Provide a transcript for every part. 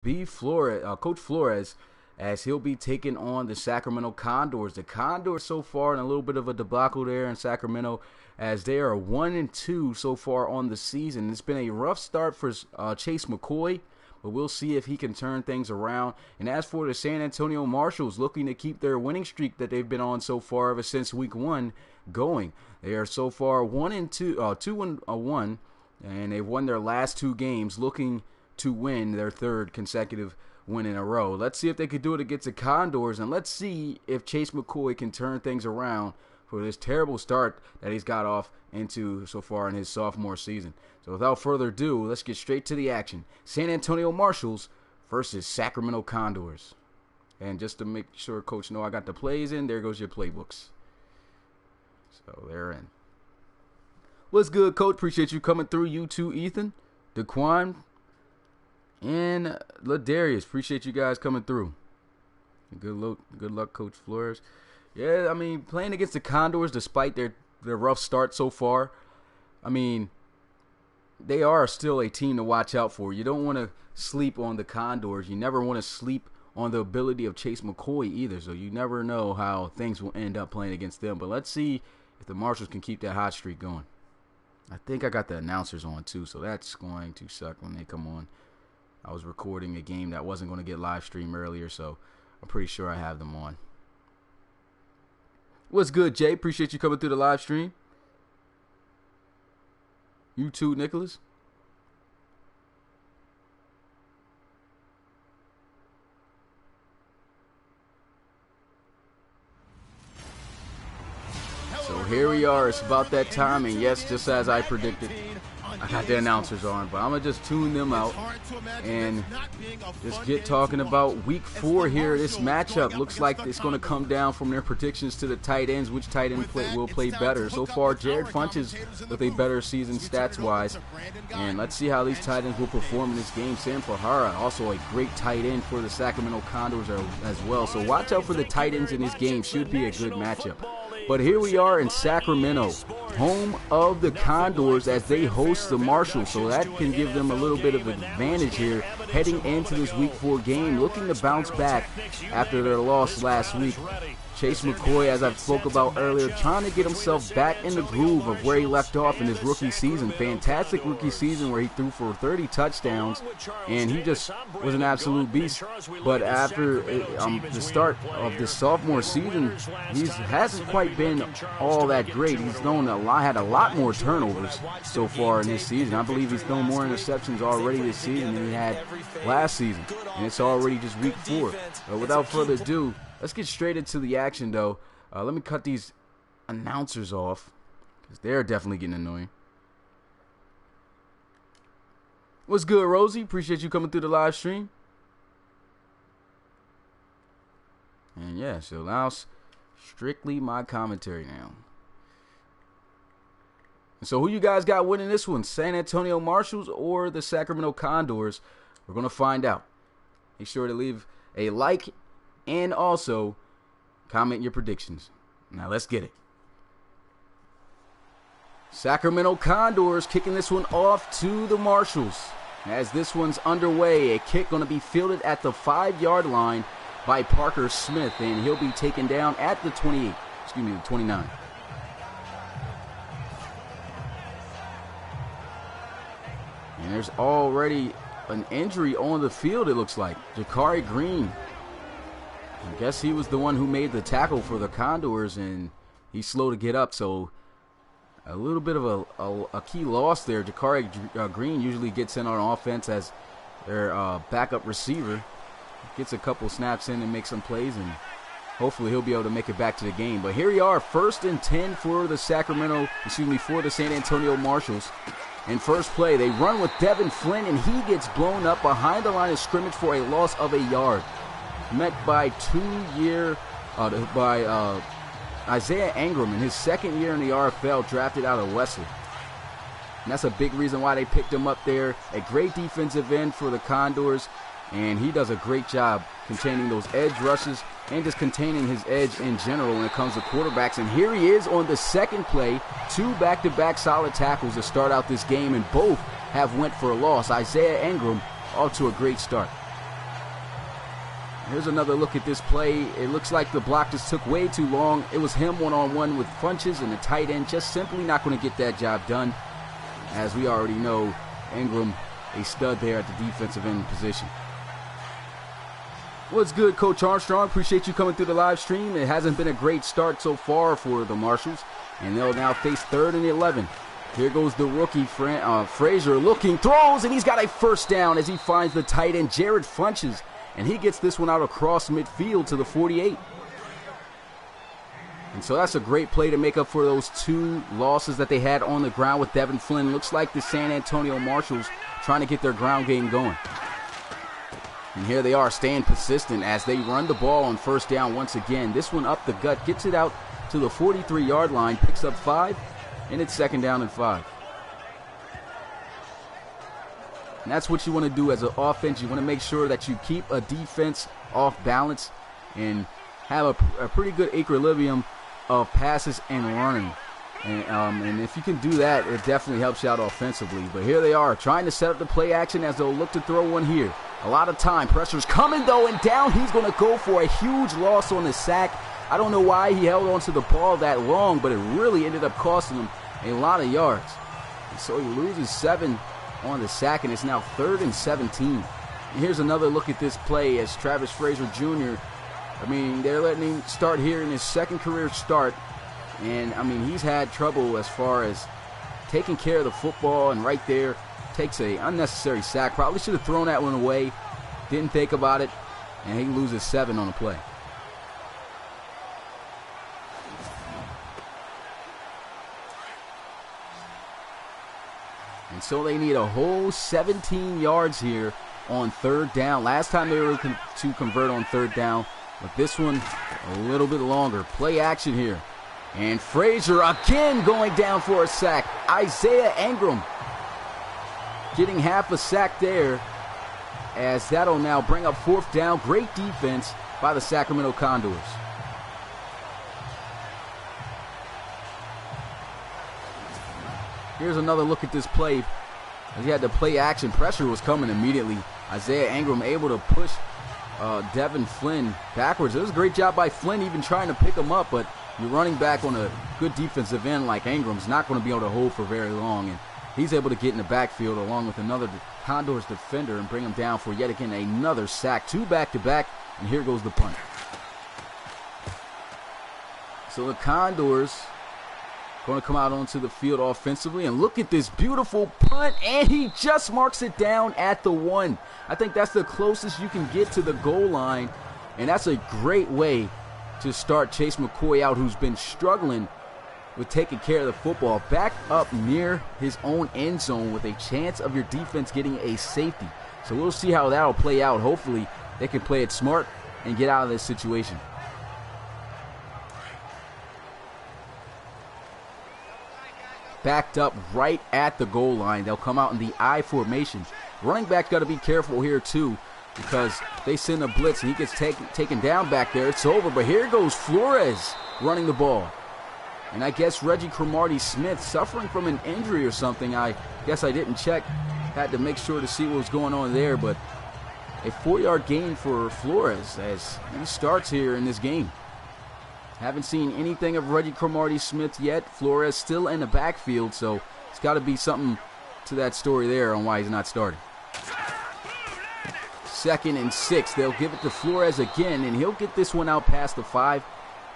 Coach Flores, as he'll be taking on the Sacramento Condors. The Condors so far in a little bit of a debacle there in Sacramento, as they are 1-2 so far on the season. It's been a rough start for Chase McCoy, but we'll see if he can turn things around. And as for the San Antonio Marshals, looking to keep their winning streak that they've been on so far ever since week 1 going. They are so far 2-1, and they've won their last 2 games, looking to win their 3rd consecutive win in a row. Let's see if they could do it against the Condors, and let's see if Chase McCoy can turn things around for this terrible start that he's got off into so far in his sophomore season. So without further ado, let's get straight to the action. San Antonio Marshals versus Sacramento Condors. And just to make sure Coach know I got the plays in, there goes your playbooks. So they're in. What's good, Coach? Appreciate you coming through. You too, Ethan, Daquan, and Ladarius. Appreciate you guys coming through. Good luck, Coach Flores. Yeah, I mean, playing against the Condors, despite their rough start so far, I mean, they are still a team to watch out for. You don't want to sleep on the Condors. You never want to sleep on the ability of Chase McCoy either. So you never know how things will end up playing against them. But let's see if the Marshals can keep that hot streak going. I think I got the announcers on too, so that's going to suck when they come on. I was recording a game that wasn't going to get live streamed earlier, so I'm pretty sure I have them on. What's good, Jay? Appreciate you coming through the live stream. You too, Nicholas. So here we are. It's about that time, and yes, just as I predicted, I got the announcers on, but I'm going to just tune them out and just get talking about week 4 here. This matchup looks like it's going to come down from their predictions to the tight ends, which tight end will play better. So far, Jared Funches with a better season stats-wise, and let's see how these tight ends will perform in this game. Sam Fahara, also a great tight end for the Sacramento Condors as well. So watch out for the tight ends in this game. Should be a good matchup. But here we are in Sacramento, home of the Condors, as they host the Marshals. So that can give them a little bit of an advantage here heading into this week 4 game, looking to bounce back after their loss last week. Chase McCoy, as I spoke about earlier, trying to get himself back in the groove of where he left off in his rookie season. Fantastic rookie season where he threw for 30 touchdowns, and he just was an absolute beast. But after the start of this sophomore season, he hasn't quite been all that great. He's had a lot more turnovers so far in this season. I believe he's thrown more interceptions already this season than he had last season, and it's already just week 4. But without further ado, let's get straight into the action, though. Let me cut these announcers off, because they're definitely getting annoying. What's good, Rosie? Appreciate you coming through the live stream. And yeah, so now strictly my commentary now. And so who you guys got winning this one? San Antonio Marshals or the Sacramento Condors? We're going to find out. Make sure to leave a like and also comment your predictions. Now let's get it. Sacramento Condors kicking this one off to the Marshals. As this one's underway, a kick going to be fielded at the 5-yard line by Parker Smith, and he'll be taken down at the 29. And there's already an injury on the field, it looks like. Jakari Green, I guess he was the one who made the tackle for the Condors, and he's slow to get up, so a little bit of a key loss there. Jakari Green usually gets in on offense as their backup receiver. Gets a couple snaps in and makes some plays, and hopefully he'll be able to make it back to the game. But here we are, 1st and 10 for the for the San Antonio Marshals. And first play, they run with Devin Flynn, and he gets blown up behind the line of scrimmage for a loss of a yard. Met by Isaiah Ingram in his 2nd year in the RFL, drafted out of Wesley. And that's a big reason why they picked him up there. A great defensive end for the Condors, and he does a great job containing those edge rushes and just containing his edge in general when it comes to quarterbacks. And here he is on the 2nd play, 2 back-to-back solid tackles to start out this game, and both have went for a loss. Isaiah Ingram off to a great start. Here's another look at this play. It looks like the block just took way too long. It was him one-on-one with Funches, and the tight end just simply not going to get that job done. As we already know, Ingram, a stud there at the defensive end position. What's good, Coach Armstrong? Appreciate you coming through the live stream. It hasn't been a great start so far for the Marshalls, and they'll now face 3rd and 11. Here goes the rookie, Frazier, looking, throws, and he's got a first down as he finds the tight end, Jared Funches, and he gets this one out across midfield to the 48. And so that's a great play to make up for those 2 losses that they had on the ground with Devin Flynn. Looks like the San Antonio Marshalls trying to get their ground game going. And here they are staying persistent as they run the ball on first down once again. This one up the gut, gets it out to the 43-yard line, picks up 5, and it's 2nd down and 5. And that's what you want to do as an offense. You want to make sure that you keep a defense off balance and have a pretty good equilibrium of passes and running. And if you can do that, it definitely helps you out offensively. But here they are trying to set up the play action as they'll look to throw one here. A lot of time. Pressure's coming, though, and down he's going to go for a huge loss on the sack. I don't know why he held onto the ball that long, but it really ended up costing him a lot of yards. And so he loses 7 on the sack, and it's now 3rd and 17. And here's another look at this play as Travis Frazier Jr., I mean, they're letting him start here in his 2nd career start. And, I mean, he's had trouble as far as taking care of the football, and right there takes a unnecessary sack. Probably should have thrown that one away. Didn't think about it, and he loses 7 on the play. And so they need a whole 17 yards here on 3rd down. Last time they were to convert on 3rd down, but this one a little bit longer. Play action here. And Frazier again going down for a sack. Isaiah Ingram getting half a sack there, as that'll now bring up 4th down. Great defense by the Sacramento Condors. Here's another look at this play. As he had the play action, pressure was coming immediately. Isaiah Ingram able to push Devin Flynn backwards. It was a great job by Flynn even trying to pick him up, but you're running back on a good defensive end like Ingram's not going to be able to hold for very long, and he's able to get in the backfield along with another Condors defender and bring him down for yet again another sack. 2 back-to-back, and here goes the punt. So the Condors going to come out onto the field offensively, and look at this beautiful punt, and he just marks it down at the 1. I think that's the closest you can get to the goal line, and that's a great way to start Chase McCoy out, who's been struggling with taking care of the football. Back up near his own end zone with a chance of your defense getting a safety. So we'll see how that'll play out. Hopefully they can play it smart and get out of this situation. Backed up right at the goal line. They'll come out in the I formation. Running back got to be careful here too, because they send a blitz and he gets taken down back there. It's over, but here goes Flores running the ball. And I guess Reggie Cromartie-Smith suffering from an injury or something. I guess I didn't check. Had to make sure to see what was going on there, but a 4-yard gain for Flores as he starts here in this game. Haven't seen anything of Reggie Cromartie-Smith yet. Flores still in the backfield, so it's got to be something to that story there on why he's not starting. 2nd and 6. They'll give it to Flores again, and he'll get this one out past the 5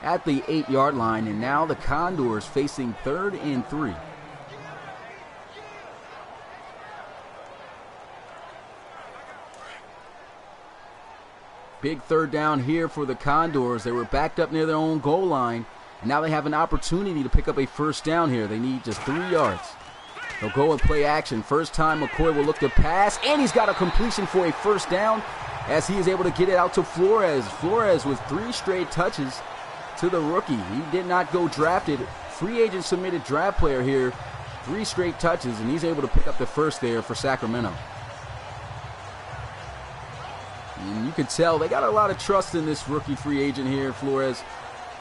at the 8-yard line. And now the Condors facing 3rd and 3. Big 3rd down here for the Condors. They were backed up near their own goal line, and now they have an opportunity to pick up a 1st down here. They need just 3 yards. They'll go and play action. First time McCoy will look to pass, and he's got a completion for a 1st down as he is able to get it out to Flores. Flores with 3 straight touches to the rookie. He did not go drafted. Free agent submitted draft player here. 3 straight touches, and he's able to pick up the 1st there for Sacramento. And you can tell they got a lot of trust in this rookie free agent here, Flores,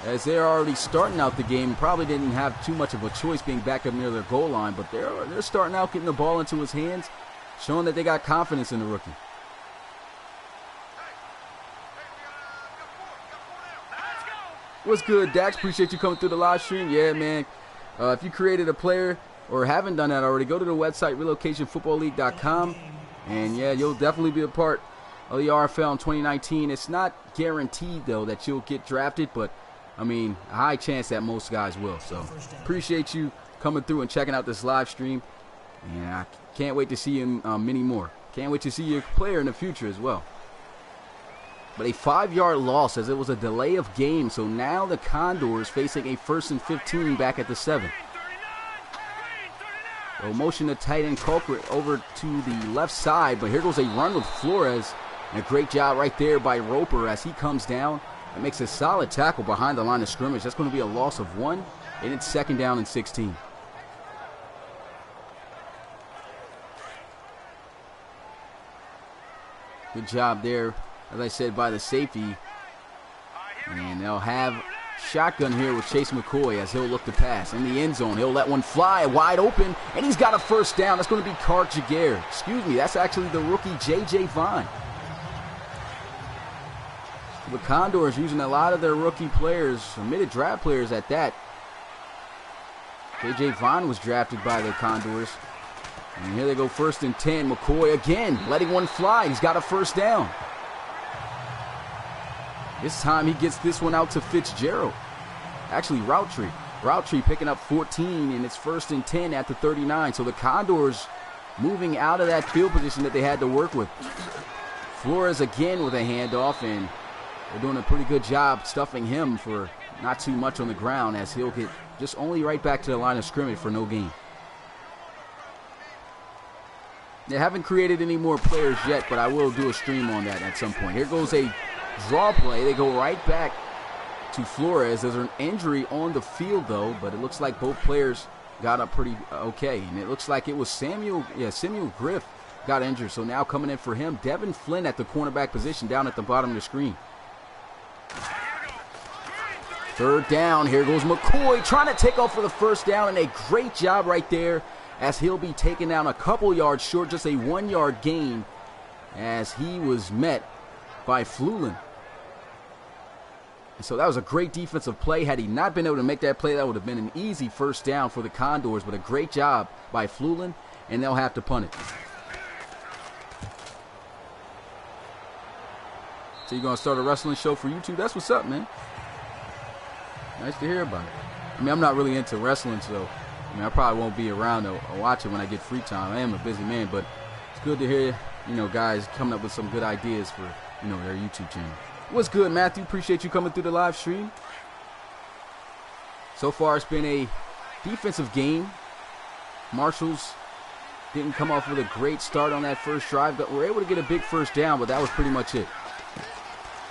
as they're already starting out the game. Probably didn't have too much of a choice being back up near their goal line, but they're starting out getting the ball into his hands, showing that they got confidence in the rookie. What's good, Dax? Appreciate you coming through the live stream. Yeah, man. If you created a player or haven't done that already, go to the website, relocationfootballleague.com. And, yeah, you'll definitely be a part of the RFL in 2019. It's not guaranteed, though, that you'll get drafted, but, I mean, a high chance that most guys will. So, appreciate you coming through and checking out this live stream. And I can't wait to see you in many more. Can't wait to see your player in the future as well. But a 5-yard loss as it was a delay of game. So now the Condors facing a 1st and 15 back at the 7. So motion to tight end culprit over to the left side. But here goes a run with Flores. And a great job right there by Roper as he comes down and makes a solid tackle behind the line of scrimmage. That's going to be a loss of 1. And it's 2nd down and 16. Good job there, as I said, by the safety. And they'll have shotgun here with Chase McCoy as he'll look to pass in the end zone. He'll let one fly wide open, and he's got a 1st down. That's going to be Cart Jaguar. Excuse me, that's actually the rookie J.J. Vine. The Condors using a lot of their rookie players, admitted draft players at that. J.J. Vine was drafted by the Condors. And here they go, 1st and 10. McCoy again, letting one fly. He's got a 1st down. This time he gets this one out to Fitzgerald. Actually, Routtree. Routtree picking up 14, and it's 1st and 10 at the 39. So the Condors moving out of that field position that they had to work with. Flores again with a handoff, and they're doing a pretty good job stuffing him for not too much on the ground as he'll get just only right back to the line of scrimmage for no gain. They haven't created any more players yet, but I will do a stream on that at some point. Here goes a draw play. They go right back to Flores. There's an injury on the field, though, but it looks like both players got up pretty okay. And it looks like it was Samuel Griff got injured. So now coming in for him, Devin Flynn at the cornerback position down at the bottom of the screen. 3rd down. Here goes McCoy trying to take off for the 1st down, and a great job right there as he'll be taken down a couple yards short, just a 1-yard gain as he was met by Flulin. And so that was a great defensive play. Had he not been able to make that play, that would have been an easy 1st down for the Condors, but a great job by Flulin, and they'll have to punt it. So you're going to start a wrestling show for YouTube? That's what's up, man. Nice to hear about it. I mean, I'm not really into wrestling, so I probably won't be around to watch it when I get free time. I am a busy man, but it's good to hear, guys coming up with some good ideas for, their YouTube channel. What's good, Matthew? Appreciate you coming through the live stream. So far, it's been a defensive game. Marshalls didn't come off with a great start on that first drive, but were able to get a big 1st down, but that was pretty much it.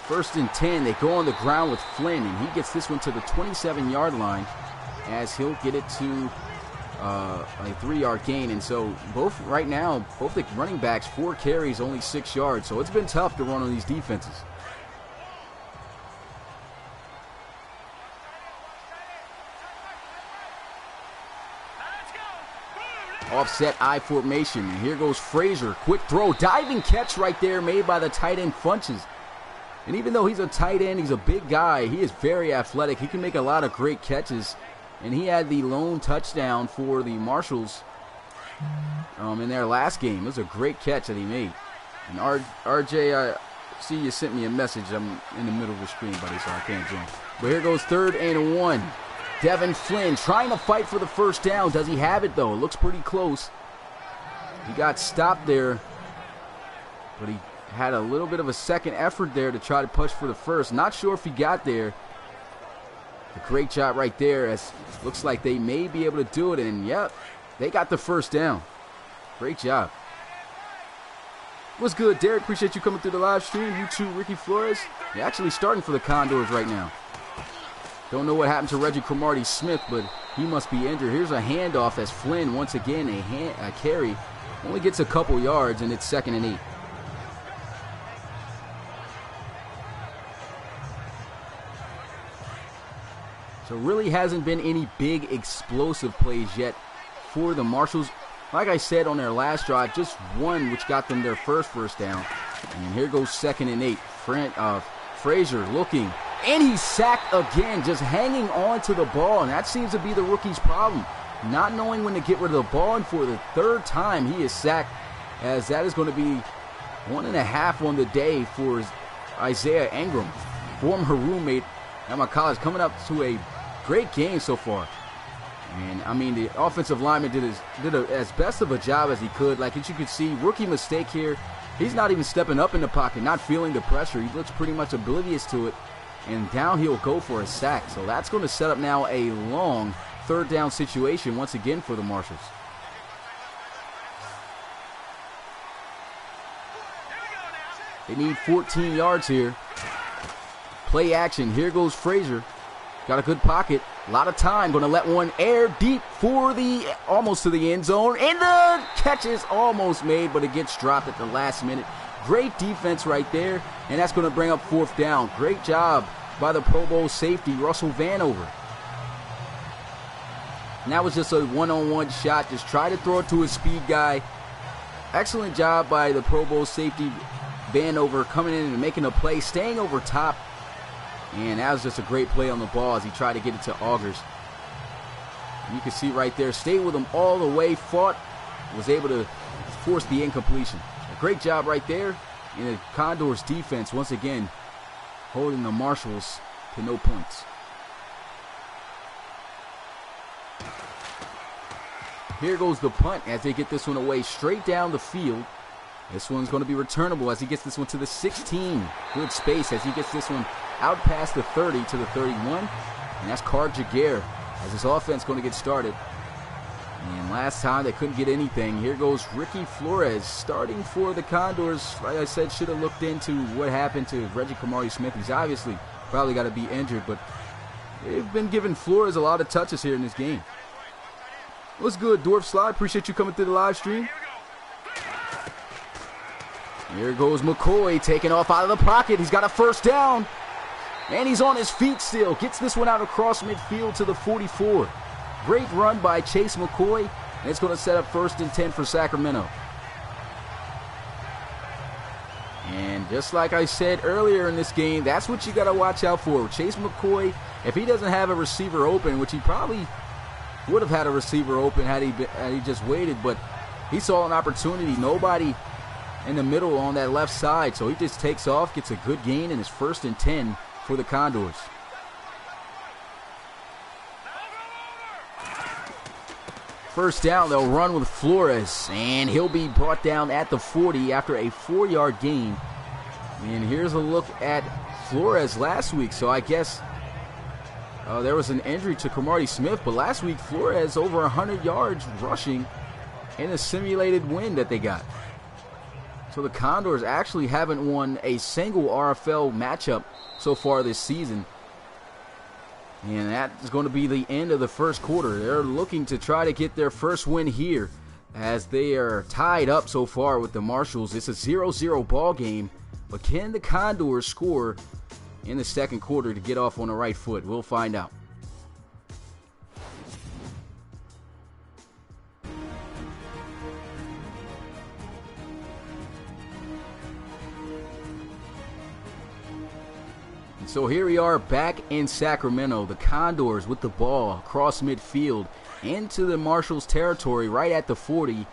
1st and 10. They go on the ground with Flynn, and he gets this one to the 27-yard line as he'll get it to a 3-yard gain. And so both the running backs, 4 carries, only 6 yards. So it's been tough to run on these defenses. Offset I formation. And here goes Frazier. Quick throw. Diving catch right there made by the tight end Funches. And even though he's a tight end, he's a big guy. He is very athletic. He can make a lot of great catches. And he had the lone touchdown for the Marshals in their last game. It was a great catch that he made. And RJ, I see you sent me a message. I'm in the middle of the screen, buddy, so I can't join. But here goes 3rd and 1. Devin Flynn trying to fight for the 1st down. Does he have it, though? It looks pretty close. He got stopped there, but he had a little bit of a second effort there to try to push for the 1st. Not sure if he got there. A great job right there, as looks like they may be able to do it. And, yep, they got the 1st down. Great job. What's good, Derek? Appreciate you coming through the live stream. You too, Ricky Flores. You're actually starting for the Condors right now. Don't know what happened to Reggie Cromartie-Smith, but he must be injured. Here's a handoff as Flynn, once again, a carry. Only gets a couple yards, and it's 2nd and 8. So really hasn't been any big explosive plays yet for the Marshals. Like I said on their last drive, just one which got them their first down. And here goes 2nd and 8. Frazier looking, And he's sacked again, just hanging on to the ball. And that seems to be the rookie's problem, not knowing when to get rid of the ball. And for the third time, he is sacked, as that is going to be 1.5 on the day for Isaiah Ingram, former roommate at my college, coming up to a great game so far. And I mean, the offensive lineman did as best of a job as he could. Like, as you could see, rookie mistake here. He's not even stepping up in the pocket, not feeling the pressure. He looks pretty much oblivious to it. And down he'll go for a sack. So that's going to set up now a long third down situation once again for the Marshals. They need 14 yards here. Play action. Here goes Frazier. Got a good pocket. A lot of time. Going to let one air deep for the almost to the end zone. And the catch is almost made, but it gets dropped at the last minute. Great defense right there. And that's going to bring up fourth down. Great job by the Pro Bowl safety, Russell Vanover. And that was just a one-on-one shot. Just try to throw it to a speed guy. Excellent job by the Pro Bowl safety, Vanover, coming in and making a play, staying over top. And that was just a great play on the ball as he tried to get it to Augers. And you can see right there, stayed with him all the way, fought, was able to force the incompletion. A great job right there. And the Condors defense, once again, holding the Marshals to no points. Here goes the punt as they get this one away straight down the field. This one's going to be returnable as he gets this one to the 16. Good space as he gets this one out past the 30 to the 31. And that's Car Jaguar as his offense going to get started. And last time they couldn't get anything. Here goes Ricky Flores starting for the Condors. Like I said, should have looked into what happened to Reggie Kamari-Smith. He's obviously probably got to be injured, but they've been giving Flores a lot of touches here in this game. What's good, Dwarf Slide? Appreciate you coming through the live stream. Here goes McCoy taking off out of the pocket. He's got a first down. And he's on his feet still. Gets this one out across midfield to the 44. Great run by Chase McCoy. And it's going to set up 1st and 10 for Sacramento. And just like I said earlier in this game, that's what you got to watch out for. Chase McCoy, if he doesn't have a receiver open, which he probably would have had a receiver open had he just waited, but he saw an opportunity. Nobody in the middle on that left side, so he just takes off, gets a good gain, and it's 1st and 10 for the Condors. First down, they'll run with Flores, and he'll be brought down at the 40 after a 4-yard gain. And here's a look at Flores last week. So I guess there was an injury to Kamari Smith, but last week Flores over 100 yards rushing in a simulated win that they got. So the Condors actually haven't won a single RFL matchup so far this season. And that is going to be the end of the first quarter. They're looking to try to get their first win here as they are tied up so far with the Marshals. It's a 0-0 ball game, but can the Condors score in the second quarter to get off on the right foot? We'll find out. So here we are back in Sacramento. The Condors with the ball across midfield into the Marshals territory right at the 40.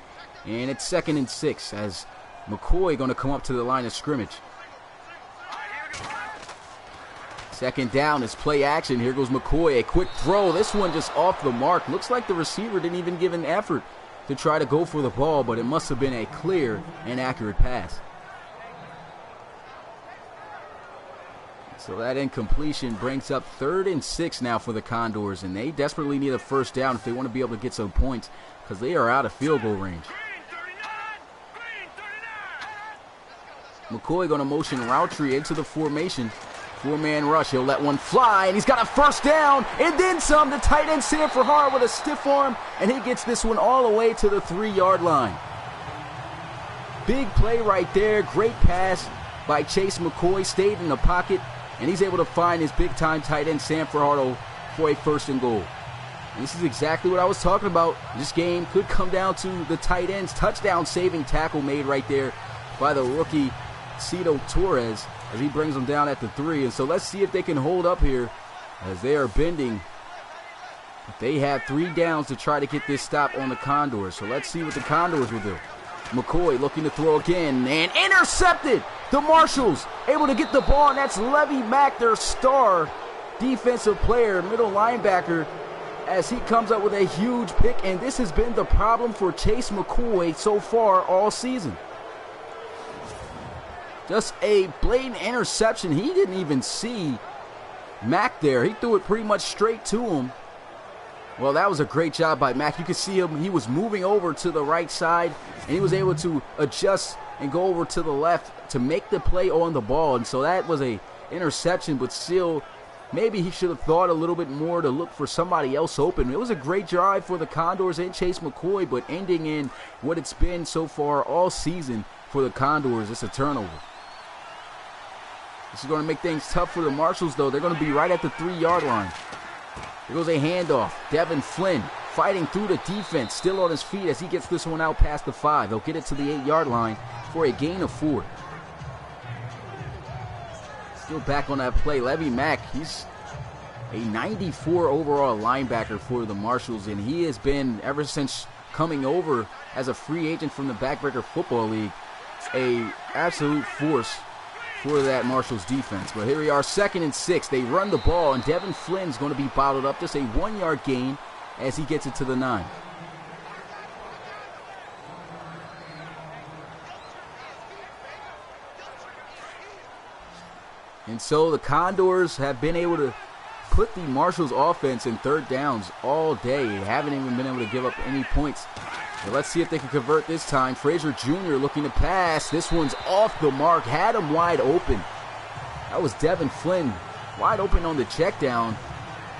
And it's 2nd and 6 as McCoy going to come up to the line of scrimmage. Second down is play action. Here goes McCoy. A quick throw. This one just off the mark. Looks like the receiver didn't even give an effort to try to go for the ball, but it must have been a clear and accurate pass. So that incompletion brings up 3rd and 6 now for the Condors, and they desperately need a first down if they want to be able to get some points because they are out of field goal range. McCoy going to motion Roundtree into the formation. 4-man rush. He'll let one fly, and he's got a first down, and then some. The tight end Sanford Hart with a stiff arm, and he gets this one all the way to the 3-yard line. Big play right there. Great pass by Chase McCoy. Stayed in the pocket. And he's able to find his big-time tight end, Sam Fajardo, for a 1st and goal. And this is exactly what I was talking about. This game could come down to the tight end's touchdown-saving tackle made right there by the rookie, Cito Torres. as he brings them down at the 3. And so let's see if they can hold up here as they are bending. They have 3 downs to try to get this stop on the Condors. So let's see what the Condors will do. McCoy looking to throw again and intercepted. The Marshals able to get the ball, and that's Levy Mack, their star defensive player, middle linebacker, as he comes up with a huge pick. And this has been the problem for Chase McCoy so far all season. Just a blatant interception. He didn't even see Mack there. He threw it pretty much straight to him. Well, that was a great job by Mack. You could see him. He was moving over to the right side, and he was able to adjust and go over to the left to make the play on the ball. And so that was a interception, but still, maybe he should have thought a little bit more to look for somebody else open. It was a great drive for the Condors and Chase McCoy, but ending in what it's been so far all season for the Condors, it's a turnover. This is going to make things tough for the Marshals, though. They're going to be right at the 3-yard line. Here goes a handoff. Devin Flynn fighting through the defense, still on his feet as he gets this one out past the 5. He'll get it to the 8-yard line for a gain of 4. Still back on that play. Levy Mack, he's a 94 overall linebacker for the Marshals, and he has been, ever since coming over as a free agent from the Backbreaker Football League, a absolute force for that Marshals defense. But here we are, 2nd and 6. They run the ball, and Devin Flynn's going to be bottled up. Just a 1-yard gain as he gets it to the 9. And so the Condors have been able to put the Marshals offense in 3rd downs all day. They haven't even been able to give up any points. Well, let's see if they can convert this time. Frazier Jr. looking to pass. This one's off the mark. Had him wide open. That was Devin Flynn wide open on the check down,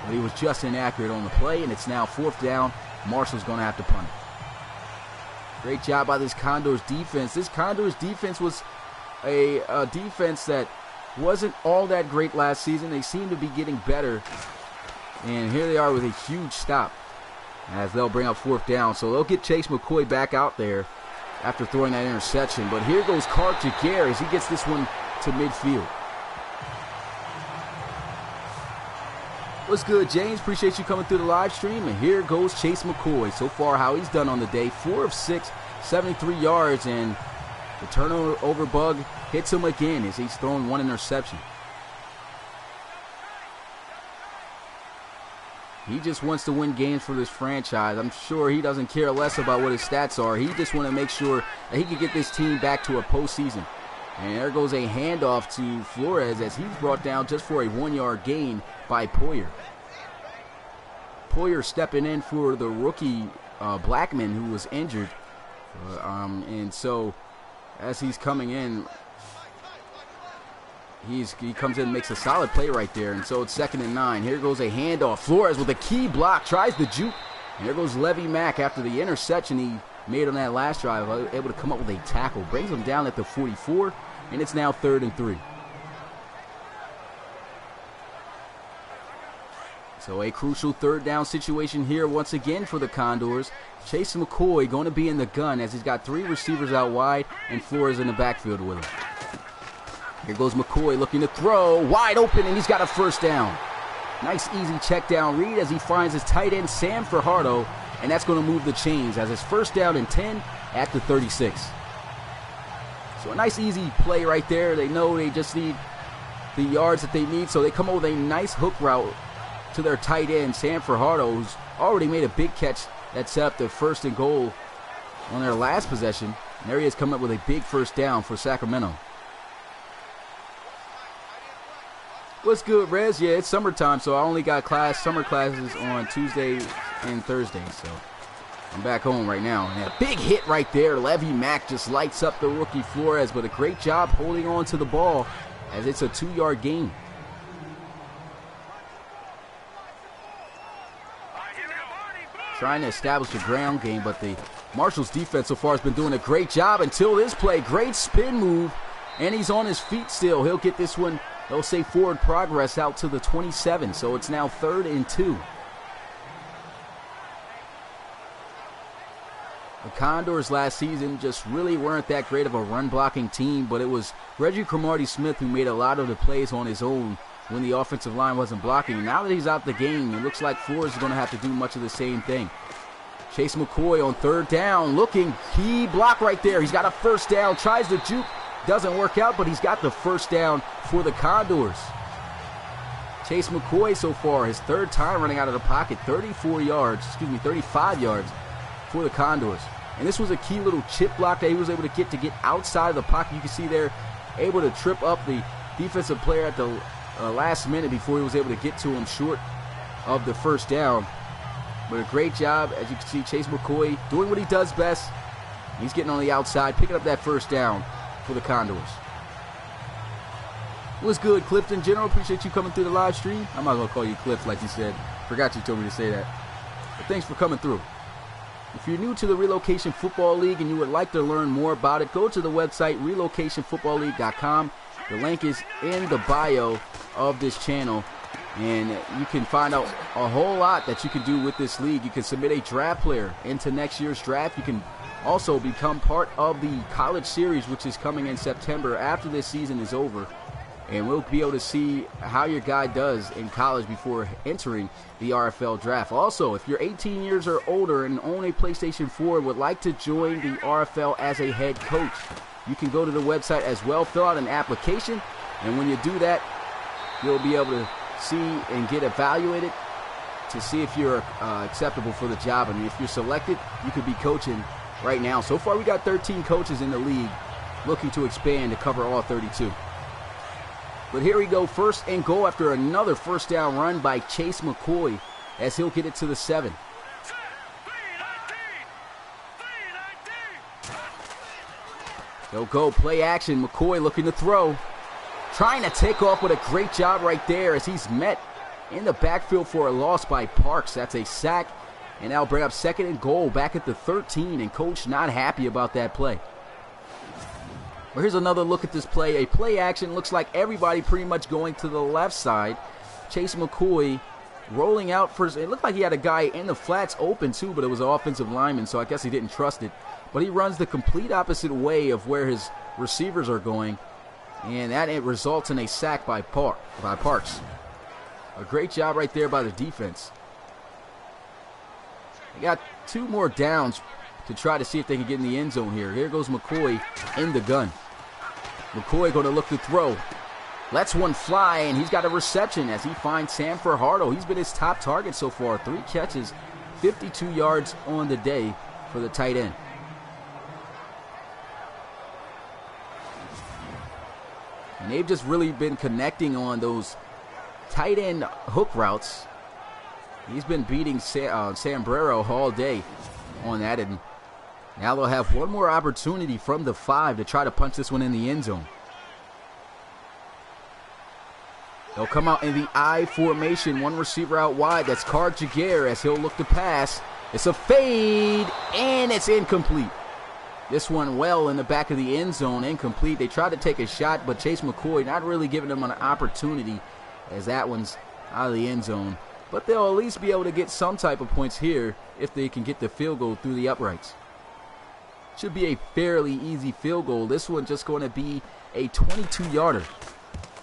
but he was just inaccurate on the play, and it's now 4th down. Marshall's going to have to punt it. Great job by this Condors defense. This Condors defense was a defense that wasn't all that great last season. They seem to be getting better, and here they are with a huge stop as they'll bring up 4th down. So they'll get Chase McCoy back out there after throwing that interception. But here goes Clark Jaguar as he gets this one to midfield. What's good, James? Appreciate you coming through the live stream. And here goes Chase McCoy. So far, how he's done on the day. 4 of 6, 73 yards, and the turnover bug hits him again as he's throwing 1 interception. He just wants to win games for this franchise. I'm sure he doesn't care less about what his stats are. He just wants to make sure that he can get this team back to a postseason. And there goes a handoff to Flores as he's brought down just for a 1-yard gain by Poyer. Poyer stepping in for the rookie Blackman, who was injured. And so as he's coming in, he comes in and makes a solid play right there. And so it's 2nd and 9. Here goes a handoff. Flores with a key block, tries the juke. And here goes Levy Mack after the interception he made on that last drive, able to come up with a tackle. Brings him down at the 44, and it's now 3rd and 3. So a crucial 3rd down situation here once again for the Condors. Chase McCoy going to be in the gun as he's got 3 receivers out wide and Flores in the backfield with him. Here goes McCoy looking to throw, wide open, and he's got a 1st down. Nice easy check down read as he finds his tight end Sam Fajardo, and that's going to move the chains as his 1st down and 10 at the 36. So a nice easy play right there. They know they just need the yards that they need, so they come up with a nice hook route to their tight end Sam Fajardo, who's already made a big catch that set up the 1st and goal on their last possession. And there he is coming up with a big 1st down for Sacramento. What's good, Rez? Yeah, it's summertime, so I only got summer classes on Tuesday and Thursday, so I'm back home right now. And a big hit right there. Levy Mack just lights up the rookie Flores, but a great job holding on to the ball as it's a 2-yard gain. Trying to establish a ground game, but the Marshals defense so far has been doing a great job until this play. Great spin move, and he's on his feet still. He'll get this one. They'll say forward progress out to the 27, so it's now 3rd and 2. The Condors last season just really weren't that great of a run-blocking team, but it was Reggie Cromartie-Smith who made a lot of the plays on his own when the offensive line wasn't blocking. Now that he's out the game, it looks like Flores is going to have to do much of the same thing. Chase McCoy on third down, looking, key block right there. He's got a first down, tries to juke, doesn't work out, but he's got the first down for the Condors. Chase McCoy so far, his third time running out of the pocket, 35 yards for the Condors. And this was a key little chip block that he was able to get outside of the pocket. You can see there, able to trip up the defensive player at the last minute before he was able to get to him short of the first down. But a great job, as you can see, Chase McCoy doing what he does best. He's getting on the outside, picking up that first down for the Condors. What's good, Clifton General? Appreciate you coming through the live stream. I might as well call you Cliff like you said. Forgot you told me to say that. But thanks for coming through. If you're new to the Relocation Football League and you would like to learn more about it, go to the website relocationfootballleague.com. The link is in the bio of this channel, and you can find out a whole lot that you can do with this league. You can submit a draft player into next year's draft. You can also become part of the college series, which is coming in September after this season is over. And we'll be able to see how your guy does in college before entering the RFL draft. Also, if you're 18 years or older and own a PlayStation 4 and would like to join the RFL as a head coach, you can go to the website as well, fill out an application, and when you do that, you'll be able to see and get evaluated to see if you're acceptable for the job. And if you're selected, you could be coaching right now. So far, we got 13 coaches in the league looking to expand to cover all 32. But here we go, first and goal after another first down run by Chase McCoy as he'll get it to the 7. They'll go play action. McCoy looking to throw. Trying to take off with a great job right there as he's met in the backfield for a loss by Parks. That's a sack, and that'll bring up second and goal back at the 13, and coach not happy about that play. Well, here's another look at this play. A play action. Looks like everybody pretty much going to the left side. Chase McCoy rolling out for, it looked like he had a guy in the flats open too, but it was an offensive lineman, so I guess he didn't trust it. But he runs the complete opposite way of where his receivers are going, and that it results in a sack by Parks. A great job right there by the defense. They got 2 more downs to try to see if they can get in the end zone here. Here goes McCoy in the gun. McCoy going to look to throw. Lets one fly, and he's got a reception as he finds Sam Fajardo. He's been his top target so far. 3 catches, 52 yards on the day for the tight end. And they've just really been connecting on those tight end hook routes. He's been beating Sambrero all day on that, and now they'll have one more opportunity from the 5 to try to punch this one in the end zone. They'll come out in the I formation, 1 receiver out wide. That's Card Jaguar as he'll look to pass. It's a fade, and it's incomplete. This one well in the back of the end zone, incomplete. They tried to take a shot, but Chase McCoy not really giving them an opportunity as that one's out of the end zone. But they'll at least be able to get some type of points here if they can get the field goal through the uprights. Should be a fairly easy field goal. This one just going to be a 22-yarder.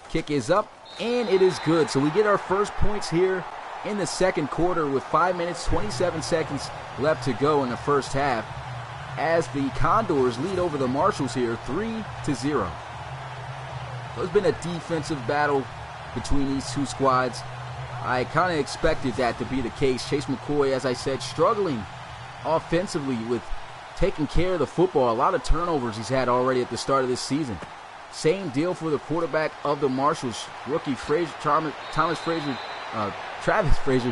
Kick is up, and it is good. So we get our first points here in the second quarter with 5 minutes, 27 seconds left to go in the first half, as the Condors lead over the Marshals here 3-0. So it's been a defensive battle between these two squads. I kind of expected that to be the case. Chase McCoy, as I said, struggling offensively with taking care of the football. A lot of turnovers he's had already at the start of this season. Same deal for the quarterback of the Marshals, rookie Travis Frazier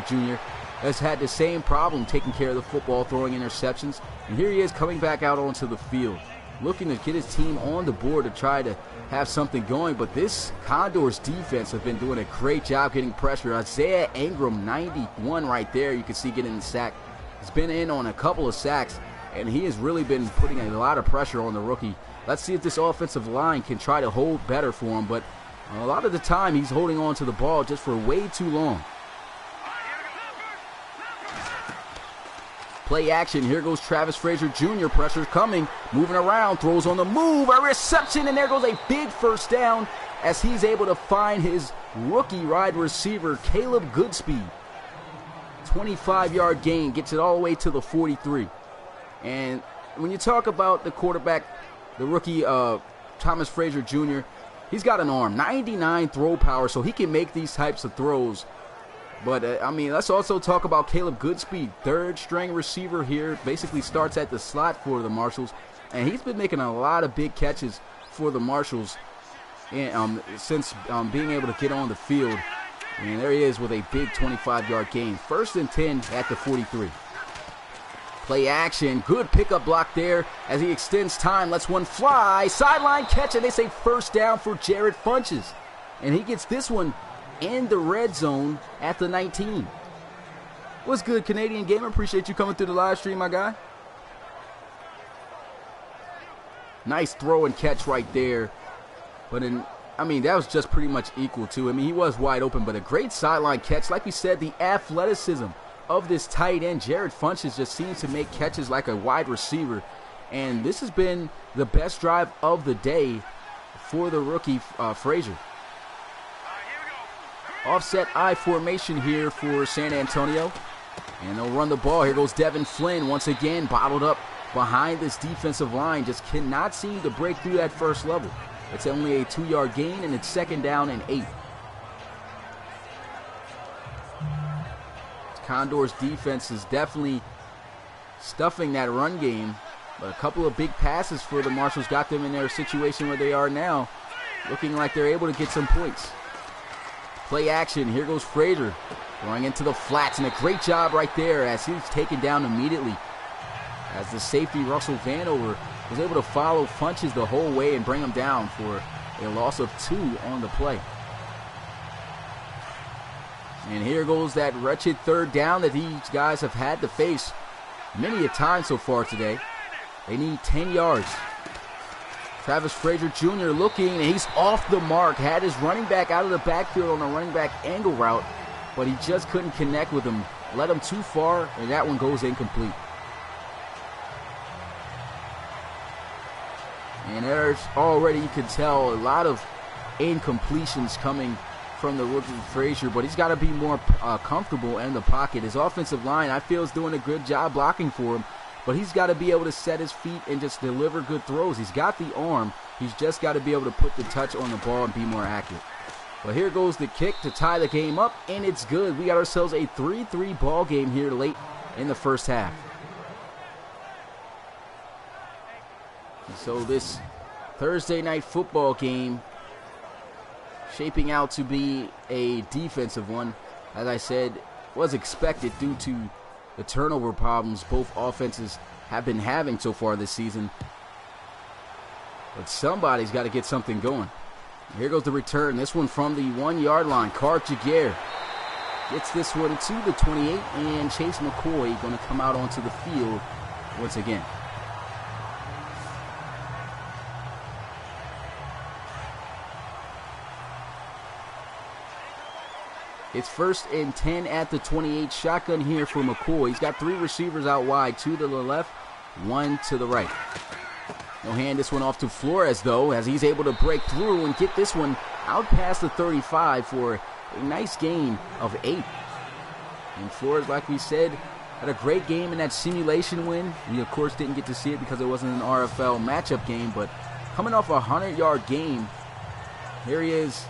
Jr. has had the same problem taking care of the football, throwing interceptions. And here he is coming back out onto the field, looking to get his team on the board to try to have something going. But this Condors defense have been doing a great job getting pressure. Isaiah Ingram, 91 right there. You can see getting the sack. He's been in on a couple of sacks, and he has really been putting a lot of pressure on the rookie. Let's see if this offensive line can try to hold better for him. But a lot of the time, he's holding on to the ball just for way too long. Play action. Here goes Travis Frazier Jr. Pressure's coming. Moving around. Throws on the move. A reception. And there goes a big first down as he's able to find his rookie wide receiver, Caleb Goodspeed. 25-yard gain. Gets it all the way to the 43. And when you talk about the quarterback, the rookie Thomas Frazier Jr., he's got an arm. 99 throw power, so he can make these types of throws. But, let's also talk about Caleb Goodspeed, third-string receiver here, basically starts at the slot for the Marshals, and he's been making a lot of big catches for the Marshals since being able to get on the field. And there he is with a big 25-yard gain. 1st and 10 at the 43. Play action, good pickup block there as he extends time, lets one fly, sideline catch, and they say first down for Jared Funches. And he gets this one in the red zone at the 19. What's good, Canadian Gamer? Appreciate you coming through the live stream, my guy. Nice throw and catch right there. But that was just pretty much equal to. He was wide open, but a great sideline catch. Like we said, the athleticism of this tight end, Jared Funches, just seems to make catches like a wide receiver. And this has been the best drive of the day for the rookie Frazier. Offset I formation here for San Antonio. And they'll run the ball. Here goes Devin Flynn once again, bottled up behind this defensive line. Just cannot seem to break through that first level. It's only a 2-yard gain, and it's 2nd down and 8. Condors defense is definitely stuffing that run game. But a couple of big passes for the Marshals got them in their situation where they are now, looking like they're able to get some points. Play action. Here goes Frazier going into the flats, and a great job right there as he's taken down immediately. As the safety Russell Vanover was able to follow Funches the whole way and bring him down for a loss of 2 on the play. And here goes that wretched 3rd down that these guys have had to face many a time so far today. They need 10 yards. Travis Frazier Jr. looking, and he's off the mark. Had his running back out of the backfield on a running back angle route, but he just couldn't connect with him. Led him too far, and that one goes incomplete. And there's already, you can tell, a lot of incompletions coming from the rookie Frazier, but he's got to be more comfortable in the pocket. His offensive line, I feel, is doing a good job blocking for him, but he's got to be able to set his feet and just deliver good throws. He's got the arm. He's just got to be able to put the touch on the ball and be more accurate. But here goes the kick to tie the game up, and it's good. We got ourselves a 3-3 ball game here late in the first half. So this Thursday night football game shaping out to be a defensive one, as I said, was expected due to the turnover problems both offenses have been having so far this season. But somebody's got to get something going. Here goes the return. This one from the 1-yard line. Cart Jaguar gets this one to the 28, and Chase McCoy going to come out onto the field once again. It's 1st and 10 at the 28. Shotgun here for McCoy. He's got 3 receivers out wide, 2 to the left, 1 to the right. He'll hand this one off to Flores, though, as he's able to break through and get this one out past the 35 for a nice gain of 8. And Flores, like we said, had a great game in that simulation win. We, of course, didn't get to see it because it wasn't an RFL matchup game, but coming off a 100-yard game, here he is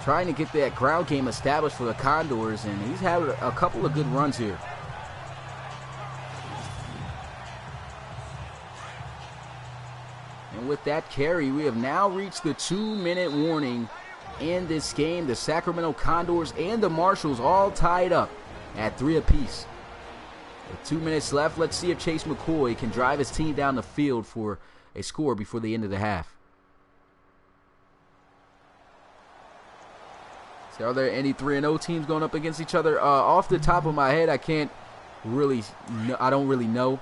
trying to get that ground game established for the Condors, and he's had a couple of good runs here. And with that carry, we have now reached the 2-minute warning in this game. The Sacramento Condors and the Marshals all tied up at 3 apiece. With 2 minutes left, let's see if Chase McCoy can drive his team down the field for a score before the end of the half. So are there any 3-0 teams going up against each other? Off the top of my head, I don't really know.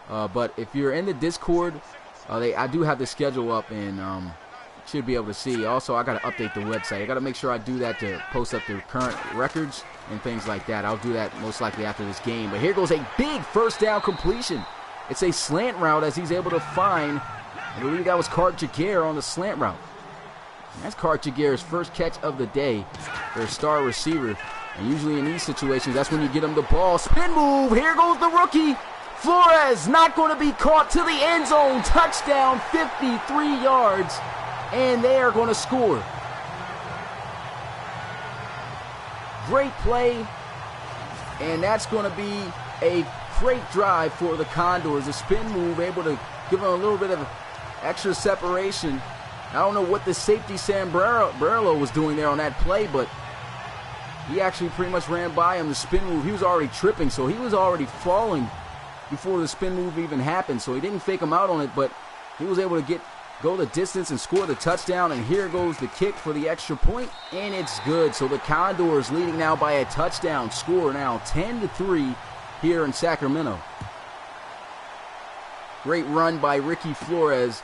But if you're in the Discord, I do have the schedule up, and should be able to see. Also, I got to update the website. I got to make sure I do that to post up the current records and things like that. I'll do that most likely after this game. But here goes a big first down completion. It's a slant route as he's able to find, I believe that was Cart Jaguar on the slant route. And that's Cart Jaguar's first catch of the day. Their star receiver. And usually in these situations, that's when you get him the ball. Spin move. Here goes the rookie. Flores not going to be caught to the end zone. Touchdown, 53 yards. And they are going to score. Great play. And that's going to be a great drive for the Condors. A spin move, able to give them a little bit of extra separation. I don't know what the safety Sam Burlow was doing there on that play, but he actually pretty much ran by him. The spin move, he was already tripping, so he was already falling before the spin move even happened. So he didn't fake him out on it, but he was able to go the distance and score the touchdown. And here goes the kick for the extra point, and it's good. So the Condors leading now by a touchdown. Score now 10-3 here in Sacramento. Great run by Ricky Flores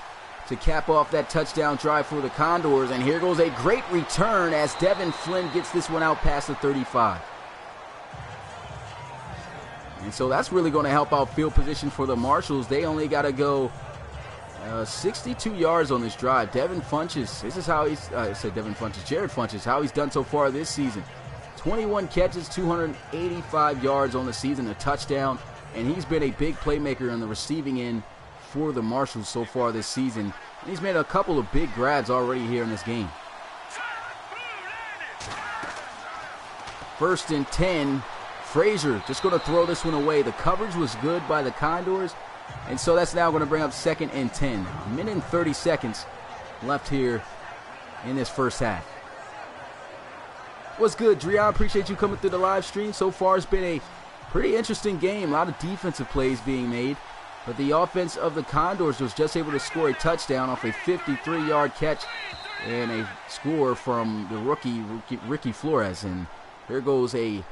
to cap off that touchdown drive for the Condors. And here goes a great return as Devin Flynn gets this one out past the 35. And so that's really going to help out field position for the Marshals. They only got to go 62 yards on this drive. Devin Funches, this is how he's, Jared Funches, how he's done so far this season. 21 catches, 285 yards on the season, a touchdown. And he's been a big playmaker on the receiving end for the Marshals so far this season. And he's made a couple of big grabs already here in this game. 1st and 10. Frazier just going to throw this one away. The coverage was good by the Condors. And so that's now going to bring up 2nd and 10. A minute and 30 seconds left here in this first half. What's good, Dreon? Appreciate you coming through the live stream. So far it's been a pretty interesting game. A lot of defensive plays being made. But the offense of the Condors was just able to score a touchdown off a 53-yard catch and a score from the rookie Ricky Flores. And there goes a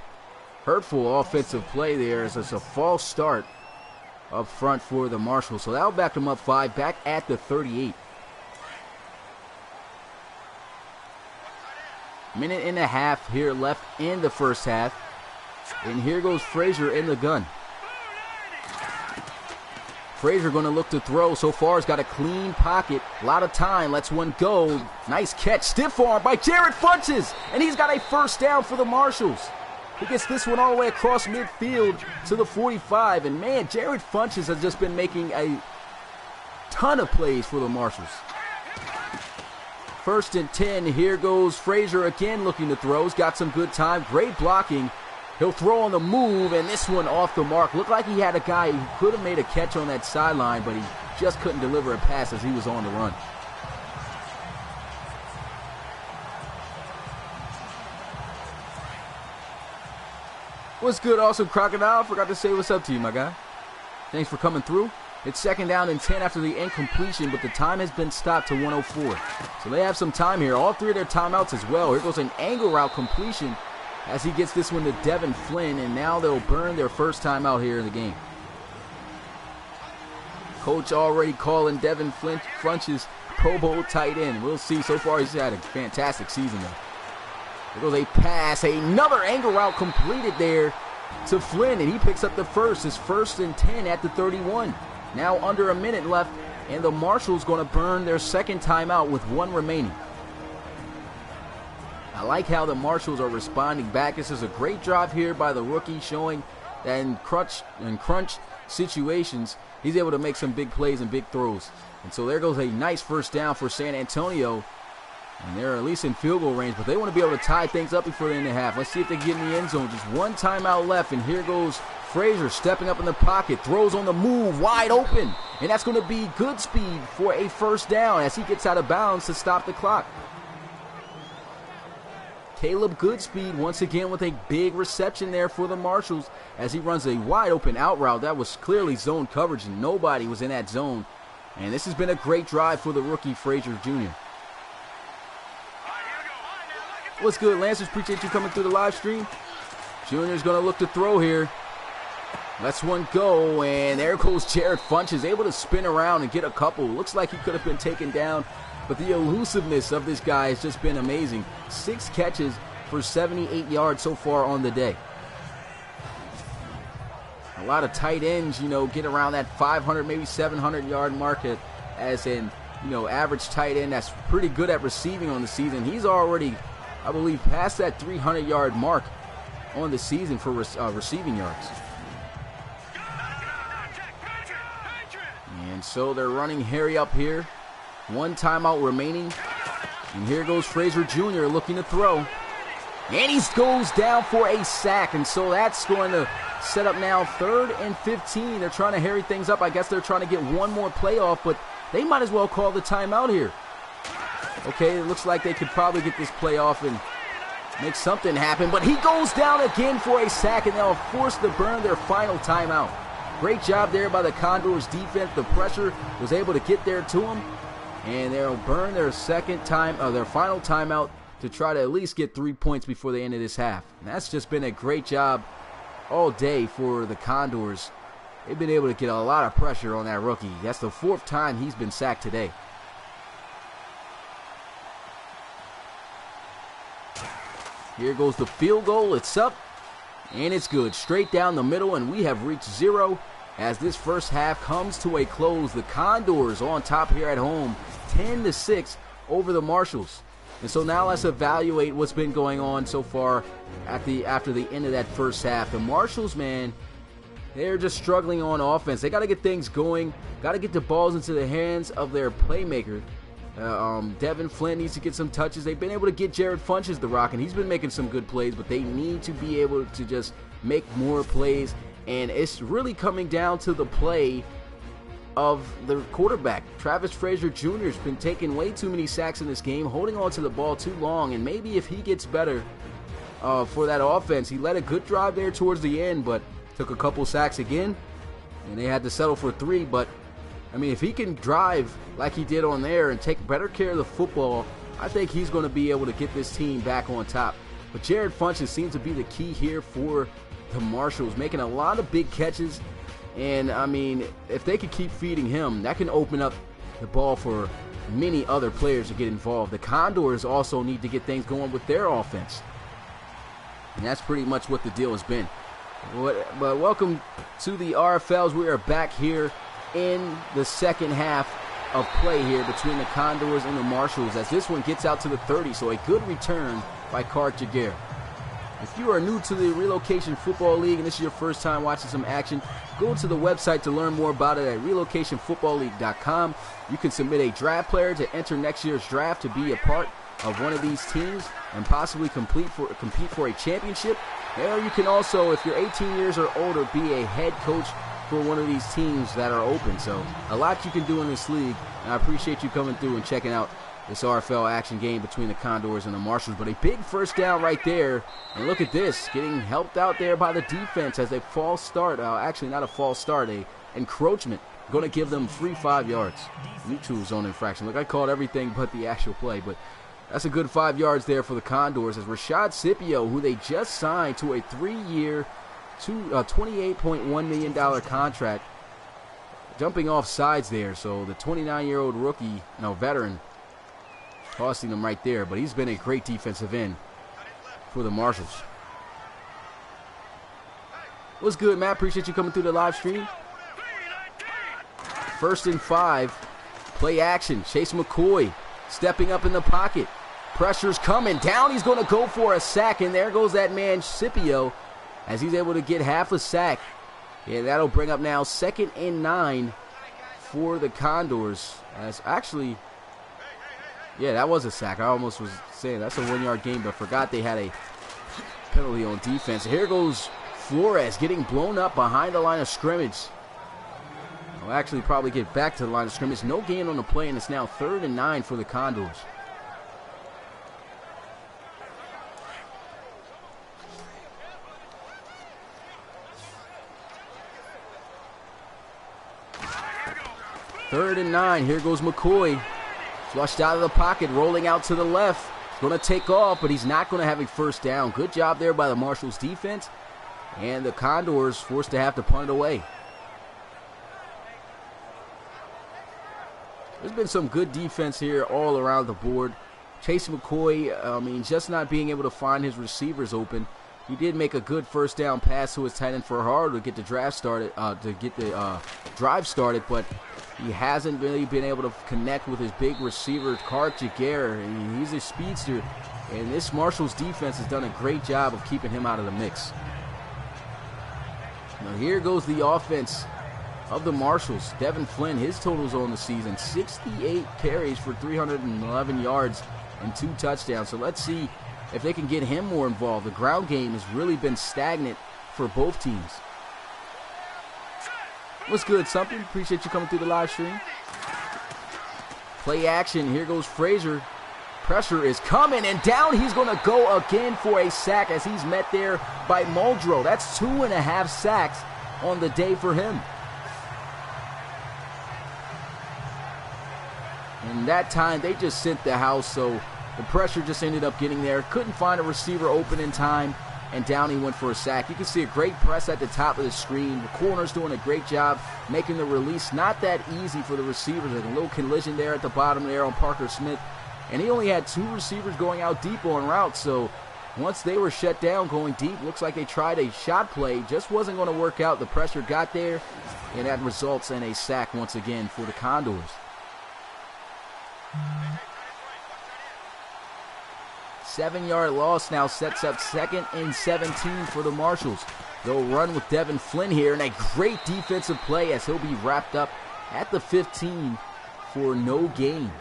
hurtful offensive play there as it's a false start up front for the Marshals. So that'll back them up 5, back at the 38. Minute and a half here left in the first half. And here goes Frazier in the gun. Frazier going to look to throw. So far, he's got a clean pocket. A lot of time. Lets one go. Nice catch. Stiff arm by Jared Funches. And he's got a first down for the Marshals. He gets this one all the way across midfield to the 45. And, man, Jared Funches has just been making a ton of plays for the Marshals. 1st and 10. Here goes Frazier again looking to throw. He's got some good time. Great blocking. He'll throw on the move, and this one off the mark. Looked like he had a guy who could have made a catch on that sideline, but he just couldn't deliver a pass as he was on the run. What's good, Awesome Crocodile? Forgot to say what's up to you, my guy. Thanks for coming through. It's 2nd down and 10 after the incompletion, but the time has been stopped to 1:04. So they have some time here. All 3 of their timeouts as well. Here goes an angle route completion as he gets this one to Devin Flynn, and now they'll burn their first time out here in the game. Coach already calling Devin Funches Pro Bowl tight end. We'll see. So far, he's had a fantastic season, though. There goes a pass. Another angle route completed there to Flynn, and he picks up the first. His 1st and 10 at the 31. Now under a minute left, and the Marshals going to burn their second timeout with 1 remaining. I like how the Marshals are responding back. This is a great drive here by the rookie, showing that in crunch situations, he's able to make some big plays and big throws. And so there goes a nice first down for San Antonio. And they're at least in field goal range, but they want to be able to tie things up before the end of the half. Let's see if they get in the end zone. Just 1 timeout left, and here goes Frazier stepping up in the pocket, throws on the move, wide open. And that's going to be good speed for a first down as he gets out of bounds to stop the clock. Caleb Goodspeed once again with a big reception there for the Marshals as he runs a wide open out route. That was clearly zone coverage and nobody was in that zone. And this has been a great drive for the rookie Frazier Jr. What's good, Lancers? Appreciate you coming through the live stream. Junior's going to look to throw here. Lets one go, and there goes Jared Funches, able to spin around and get a couple. Looks like he could have been taken down But the elusiveness of this guy has just been amazing. 6 catches for 78 yards so far on the day. A lot of tight ends, get around that 500, maybe 700-yard market as an, average tight end that's pretty good at receiving on the season. He's already, I believe, past that 300-yard mark on the season for receiving yards. And so they're running Harry up here. 1 timeout remaining. And here goes Frazier Jr. looking to throw. And he goes down for a sack. And so that's going to set up now 3rd and 15. They're trying to hurry things up. I guess they're trying to get one more play off, but they might as well call the timeout here. Okay, it looks like they could probably get this play off and make something happen. But he goes down again for a sack, and they'll force to burn their final timeout. Great job there by the Condors defense. The pressure was able to get there to them, and they'll burn their their final timeout to try to at least get 3 points before the end of this half. And that's just been a great job all day for the Condors. They've been able to get a lot of pressure on that rookie. That's the 4th time he's been sacked today. Here goes the field goal. It's up, and it's good. Straight down the middle, and we have reached 0 as this first half comes to a close. The Condors on top here at home, 10-6 over the Marshals. And so now let's evaluate what's been going on so far after the end of that first half. The Marshals, man, they're just struggling on offense. They got to get things going, got to get the balls into the hands of their playmaker. Devin Flynn needs to get some touches. They've been able to get Jared Funches the rock, and he's been making some good plays, but they need to be able to just make more plays. And it's really coming down to the play of the quarterback. Travis Frazier Jr. has been taking way too many sacks in this game, holding on to the ball too long, and maybe if he gets better for that offense. He led a good drive there towards the end, but took a couple sacks again, and they had to settle for 3. But I mean, if he can drive like he did on there and take better care of the football, I think he's going to be able to get this team back on top. But Jared Funches seems to be the key here for the Marshals, making a lot of big catches. And, I mean, if they could keep feeding him, that can open up the ball for many other players to get involved. The Condors also need to get things going with their offense. And that's pretty much what the deal has been. But welcome to the RFLs. We are back here in the second half of play here between the Condors and the Marshals as this one gets out to the 30. So a good return by Clark Jaguar. If you are new to the Relocation Football League and this is your first time watching some action, go to the website to learn more about it at relocationfootballleague.com. You can submit a draft player to enter next year's draft to be a part of one of these teams and possibly compete for a championship. Or you can also, if you're 18 years or older, be a head coach for one of these teams that are open. So a lot you can do in this league, and I appreciate you coming through and checking out this RFL action game between the Condors and the Marshals. But a big first down right there. And look at this, getting helped out there by the defense as a false start. Actually, not a false start, a encroachment. Going to give them 5 yards. Mutual zone infraction. Look, I called everything but the actual play. But that's a good 5 yards there for the Condors as Rashad Scipio, who they just signed to a 3-year, $28.1 million contract, jumping off sides there. So the 29-year-old veteran, costing them right there, but he's been a great defensive end for the Marshals. What's good, Matt? Appreciate you coming through the live stream. 1st and 5. Play action. Chase McCoy stepping up in the pocket. Pressure's coming down. He's going to go for a sack, and there goes that man Scipio as he's able to get half a sack. Yeah, that'll bring up now 2nd and 9 for the Condors. As actually, yeah, that was a sack. I almost was saying that's a 1-yard gain, but forgot they had a penalty on defense. Here goes Flores getting blown up behind the line of scrimmage. Will actually probably get back to the line of scrimmage. No gain on the play, and it's now 3rd and 9 for the Condors. Third and 9. Here goes McCoy. Flushed out of the pocket, rolling out to the left. He's going to take off, but he's not going to have a first down. Good job there by the Marshals defense. And the Condors forced to have to punt it away. There's been some good defense here all around the board. Chase McCoy, just not being able to find his receivers open. He did make a good first down pass to his tight end for Hard to get the drive started, but he hasn't really been able to connect with his big receiver, Clark Jaguar. He's a speedster, and this Marshall's defense has done a great job of keeping him out of the mix. Now here goes the offense of the Marshalls. Devin Flynn, his totals on the season, 68 carries for 311 yards and 2 touchdowns. So let's see if they can get him more involved. The ground game has really been stagnant for both teams. What's good, something? Appreciate you coming through the live stream. Play action. Here goes Frazier. Pressure is coming, and down he's going to go again for a sack as he's met there by Muldrow. That's 2.5 sacks on the day for him. And that time they just sent the house, so the pressure just ended up getting there. Couldn't find a receiver open in time, and down he went for a sack. You can see a great press at the top of the screen. The corner's doing a great job making the release not that easy for the receivers. There's a little collision there at the bottom there on Parker Smith. And he only had 2 receivers going out deep on routes, so once they were shut down going deep, looks like they tried a shot play. Just wasn't going to work out. The pressure got there, and that results in a sack once again for the Condors. 7-yard loss now sets up 2nd and 17 for the Marshalls. They'll run with Devin Flynn here, and a great defensive play as he'll be wrapped up at the 15 for no gain.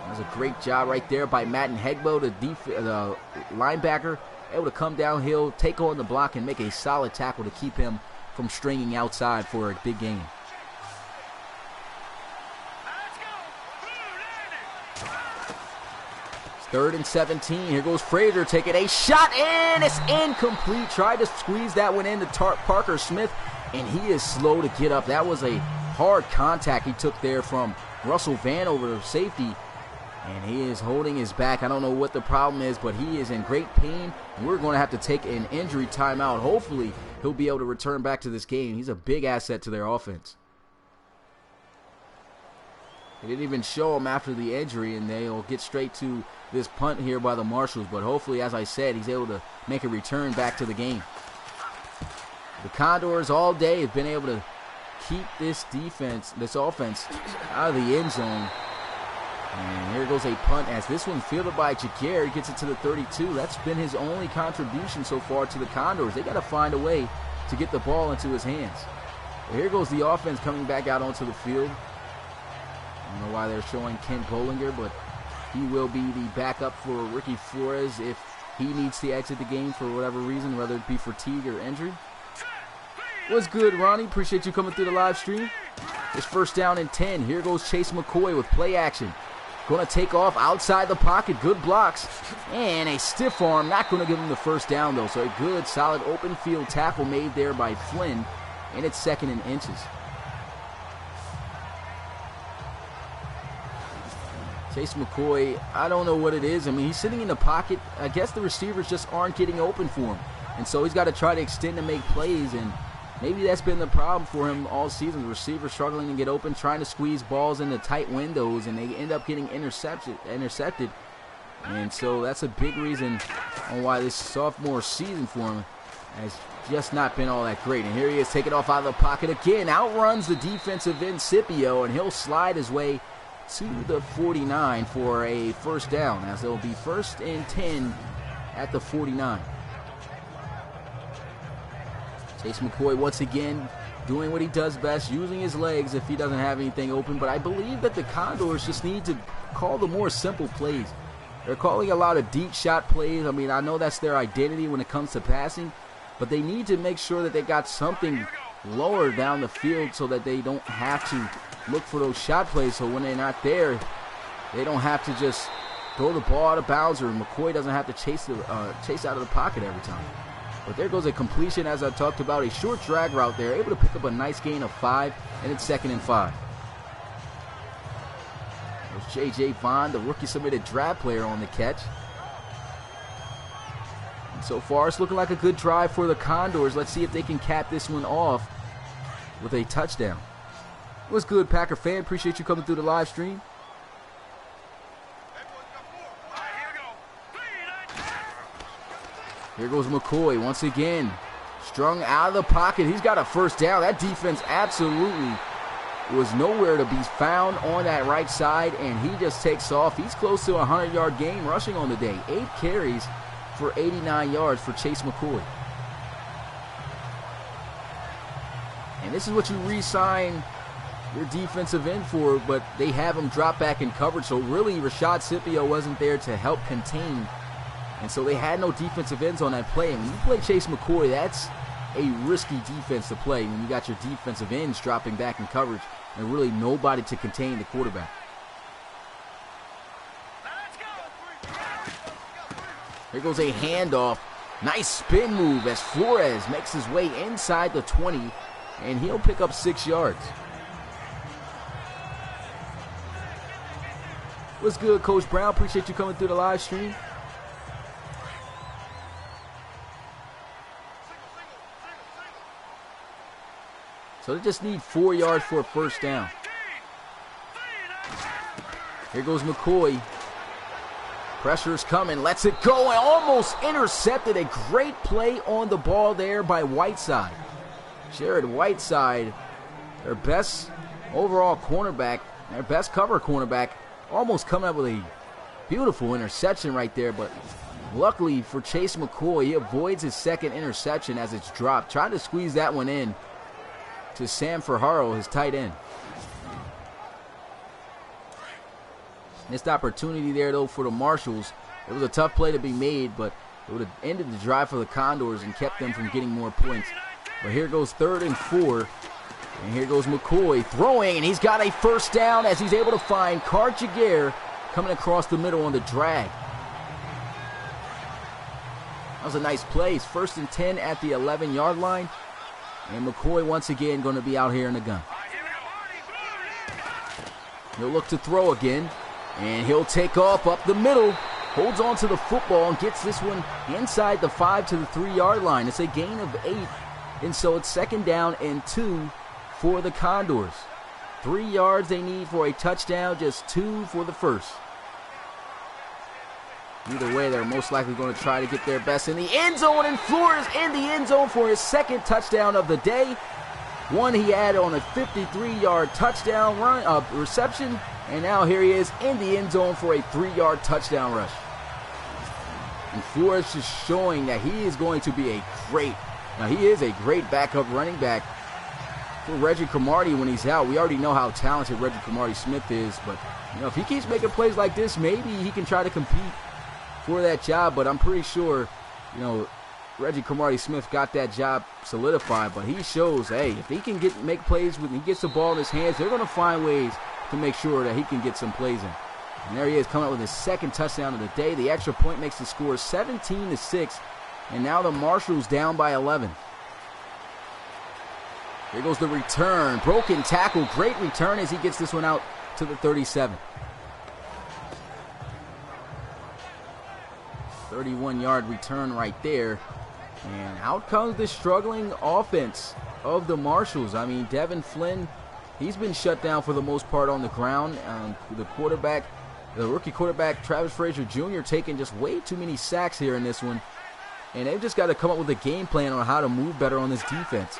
That was a great job right there by Madden Hegbo, the linebacker, able to come downhill, take on the block, and make a solid tackle to keep him from stringing outside for a big gain. It's 3rd and 17. Here goes Frazier taking a shot, and it's incomplete. Tried to squeeze that one into Parker Smith, and he is slow to get up. That was a hard contact he took there from Russell Vanover, safety. And he is holding his back. I don't know what the problem is, but he is in great pain. And we're going to have to take an injury timeout. Hopefully, he'll be able to return back to this game. He's a big asset to their offense. They didn't even show him after the injury, and they'll get straight to this punt here by the Marshalls. But hopefully, as I said, he's able to make a return back to the game. The Condors all day have been able to keep this offense out of the end zone. And here goes a punt as this one fielded by Jaguar. He gets it to the 32. That's been his only contribution so far to the Condors. They got to find a way to get the ball into his hands. But here goes the offense coming back out onto the field. I don't know why they're showing Kent Bollinger, but he will be the backup for Ricky Flores if he needs to exit the game for whatever reason, whether it be fatigue or injury. What's good, Ronnie? Appreciate you coming through the live stream. It's 1st down and 10. Here goes Chase McCoy with play action. Going to take off outside the pocket. Good blocks. And a stiff arm. Not going to give him the 1st down, though. So a good, solid open field tackle made there by Flynn. And it's 2nd and inches. Chase McCoy, I don't know what it is. I mean, he's sitting in the pocket. I guess the receivers just aren't getting open for him. And so he's got to try to extend and make plays. And maybe that's been the problem for him all season. The receivers struggling to get open, trying to squeeze balls into tight windows, and they end up getting intercepted. And so that's a big reason on why this sophomore season for him has just not been all that great. And here he is taking off out of the pocket again. Outruns the defensive end Scipio, and he'll slide his way to the 49 for a 1st down, as it'll be 1st and 10 at the 49. Chase McCoy once again doing what he does best, using his legs if he doesn't have anything open. But I believe that the Condors just need to call the more simple plays. They're calling a lot of deep shot plays. I mean, I know that's their identity when it comes to passing, but they need to make sure that they got something lower down the field so that they don't have to look for those shot plays. So when they're not there, they don't have to just throw the ball out of bounds, or McCoy doesn't have to chase out of the pocket every time. But there goes a completion, as I talked about, a short drag route there, able to pick up a nice gain of 5, and it's 2nd and 5. There's J.J. Vaughn, the rookie-submitted draft player, on the catch. And so far, it's looking like a good drive for the Condors. Let's see if they can cap this one off with a touchdown. What's good, Packer fan? Appreciate you coming through the live stream. Here goes McCoy once again. Strung out of the pocket. He's got a first down. That defense absolutely was nowhere to be found on that right side, and he just takes off. He's close to a 100-yard game rushing on the day. 8 carries for 89 yards for Chase McCoy. And this is what you re-sign your defensive end for, but they have him drop back in coverage. So really, Rashad Scipio wasn't there to help contain, and so they had no defensive ends on that play. And when you play Chase McCoy, that's a risky defense to play when you got your defensive ends dropping back in coverage and really nobody to contain the quarterback. Here goes a handoff. Nice spin move as Flores makes his way inside the 20, and he'll pick up 6 yards. What's good, Coach Brown? Appreciate you coming through the live stream. So they just need 4 yards for a first down. Here goes McCoy. Pressure's coming, lets it go, and almost intercepted. A great play on the ball there by Whiteside. Jared Whiteside, their best overall cornerback, their best cover cornerback, almost coming up with a beautiful interception right there, but luckily for Chase McCoy, he avoids his second interception as it's dropped. Tried to squeeze that one in to Sam Ferraro, his tight end. Missed opportunity there, though, for the Marshals. It was a tough play to be made, but it would have ended the drive for the Condors and kept them from getting more points. But here goes 3rd and 4. And here goes McCoy throwing, and he's got a first down as he's able to find Carjaguer coming across the middle on the drag. That was a nice play. It's 1st and 10 at the 11-yard line. And McCoy once again going to be out here in the gun. He'll look to throw again. And he'll take off up the middle. Holds on to the football and gets this one inside the 5 to the 3-yard line. It's a gain of 8. And so it's 2nd down and 2 for the Condors. 3 yards they need for a touchdown. Just 2 for the first. Either way, they're most likely going to try to get their best in the end zone, and Flores in the end zone for his 2nd touchdown of the day. One he had on a 53-yard touchdown run reception, and now here he is in the end zone for a 3-yard touchdown rush. And Flores just showing that he is going to be he is a great backup running back for Reggie Cromartie when he's out. We already know how talented Reggie Cromartie Smith is, but if he keeps making plays like this, maybe he can try to compete for that job. But I'm pretty sure, Reggie Cromartie Smith got that job solidified. But he shows, hey, if he can make plays when he gets the ball in his hands, they're going to find ways to make sure that he can get some plays in. And there he is, coming up with his 2nd touchdown of the day. The extra point makes the score 17-6, and now the Marshals down by 11. Here goes the return, broken tackle, great return as he gets this one out to the 37. 31-yard return right there. And out comes the struggling offense of the Marshals. I mean, Devin Flynn, he's been shut down for the most part on the ground. The rookie quarterback, Travis Frazier Jr., taking just way too many sacks here in this one. And they've just got to come up with a game plan on how to move better on this defense.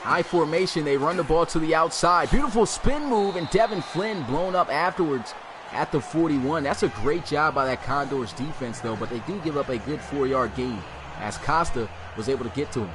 High formation, they run the ball to the outside. Beautiful spin move, and Devin Flynn blown up afterwards at the 41. That's a great job by that Condors defense, though, but they do give up a good 4-yard gain as Costa was able to get to him.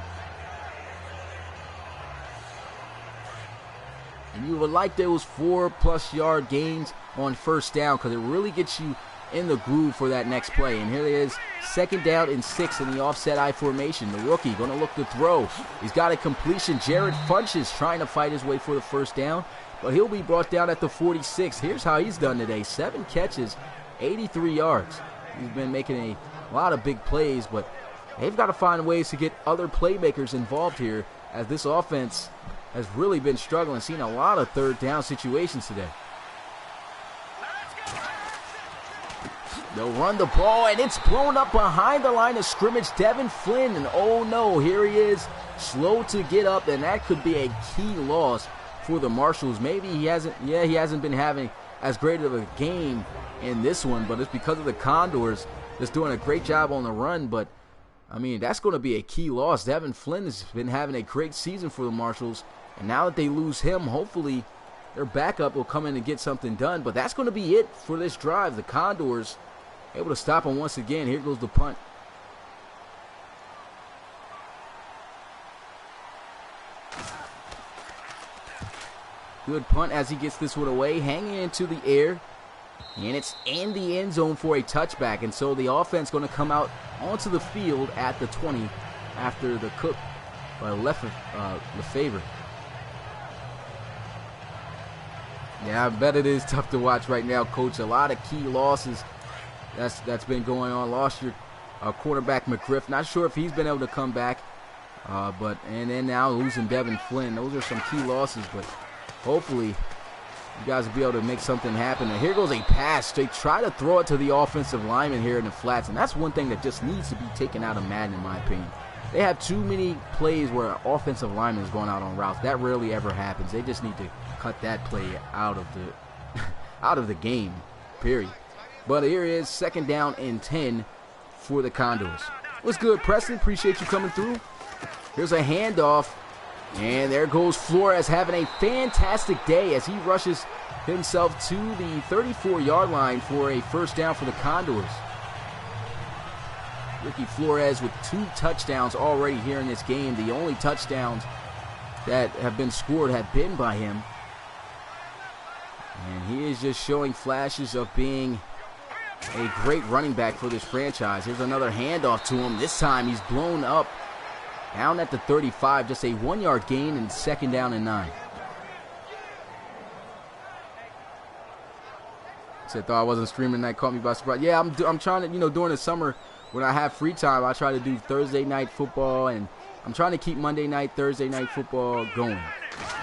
And you would like those 4+ yard gains on first down because it really gets you in the groove for that next play. And here it is, 2nd down and 6 in the offset I formation. The rookie going to look to throw. He's got a completion. Jared Funches trying to fight his way for the first down, but he'll be brought down at the 46. Here's how he's done today. 7 catches, 83 yards. He's been making a lot of big plays, but they've got to find ways to get other playmakers involved here as this offense has really been struggling, seeing a lot of 3rd down situations today. They'll run the ball, and it's blown up behind the line of scrimmage. Devin Flynn, and oh no, here he is, slow to get up, and that could be a key loss for the Marshals. Maybe he hasn't been having as great of a game in this one, but it's because of the Condors that's doing a great job on the run. But I mean, that's going to be a key loss. Devin Flynn has been having a great season for the Marshals, and now that they lose him, hopefully their backup will come in and get something done. But that's going to be it for this drive. The Condors able to stop him once again. Here goes the punt. Good punt as he gets this one away, hanging into the air. And it's in the end zone for a touchback. And so the offense going to come out onto the field at the 20 after the Cook Lefevre. Yeah, I bet it is tough to watch right now, Coach. A lot of key losses that's been going on. Lost your quarterback McGriff. Not sure if he's been able to come back. And then now losing Devin Flynn. Those are some key losses, but hopefully you guys will be able to make something happen. And here goes a pass. They try to throw it to the offensive lineman here in the flats, and that's one thing that just needs to be taken out of Madden, in my opinion. They have too many plays where an offensive lineman is going out on routes. That rarely ever happens. They just need to cut that play out of the game, period. But here is 2nd down and 10 for the Condors. What's good, Preston? Appreciate you coming through. Here's a handoff. And there goes Flores having a fantastic day as he rushes himself to the 34-yard line for a 1st down for the Condors. Ricky Flores with 2 touchdowns already here in this game. The only touchdowns that have been scored have been by him. And he is just showing flashes of being a great running back for this franchise. Here's another handoff to him. This time he's blown up down at the 35, just a 1-yard gain and 2nd down and 9. So I thought I wasn't streaming tonight, caught me by surprise. Yeah, I'm trying to, during the summer when I have free time, I try to do Thursday night football, and I'm trying to keep Monday night, Thursday night football going,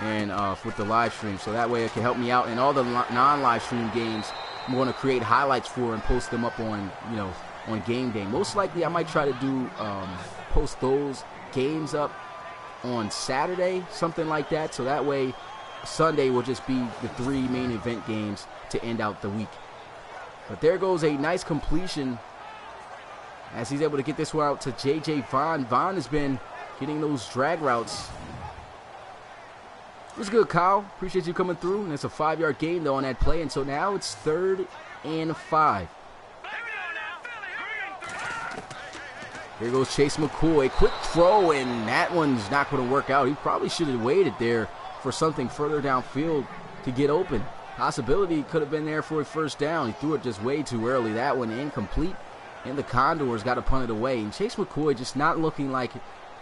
and with the live stream, so that way it can help me out. And all the non-live stream games, I'm going to create highlights for and post them up on, on game day. Most likely, I might try to do post those games up on Saturday, something like that, so that way Sunday will just be the 3 main event games to end out the week. But there goes a nice completion as he's able to get this one out to J.J. Vaughn. Vaughn has been getting those drag routes. What's good, Kyle? Appreciate you coming through. And it's a 5-yard gain though on that play, and so now it's 3rd and 5. Here goes Chase McCoy. Quick throw, and that one's not going to work out. He probably should have waited there for something further downfield to get open. Possibility could have been there for a 1st down. He threw it just way too early. That one incomplete, and the Condors got to punt it away. And Chase McCoy just not looking like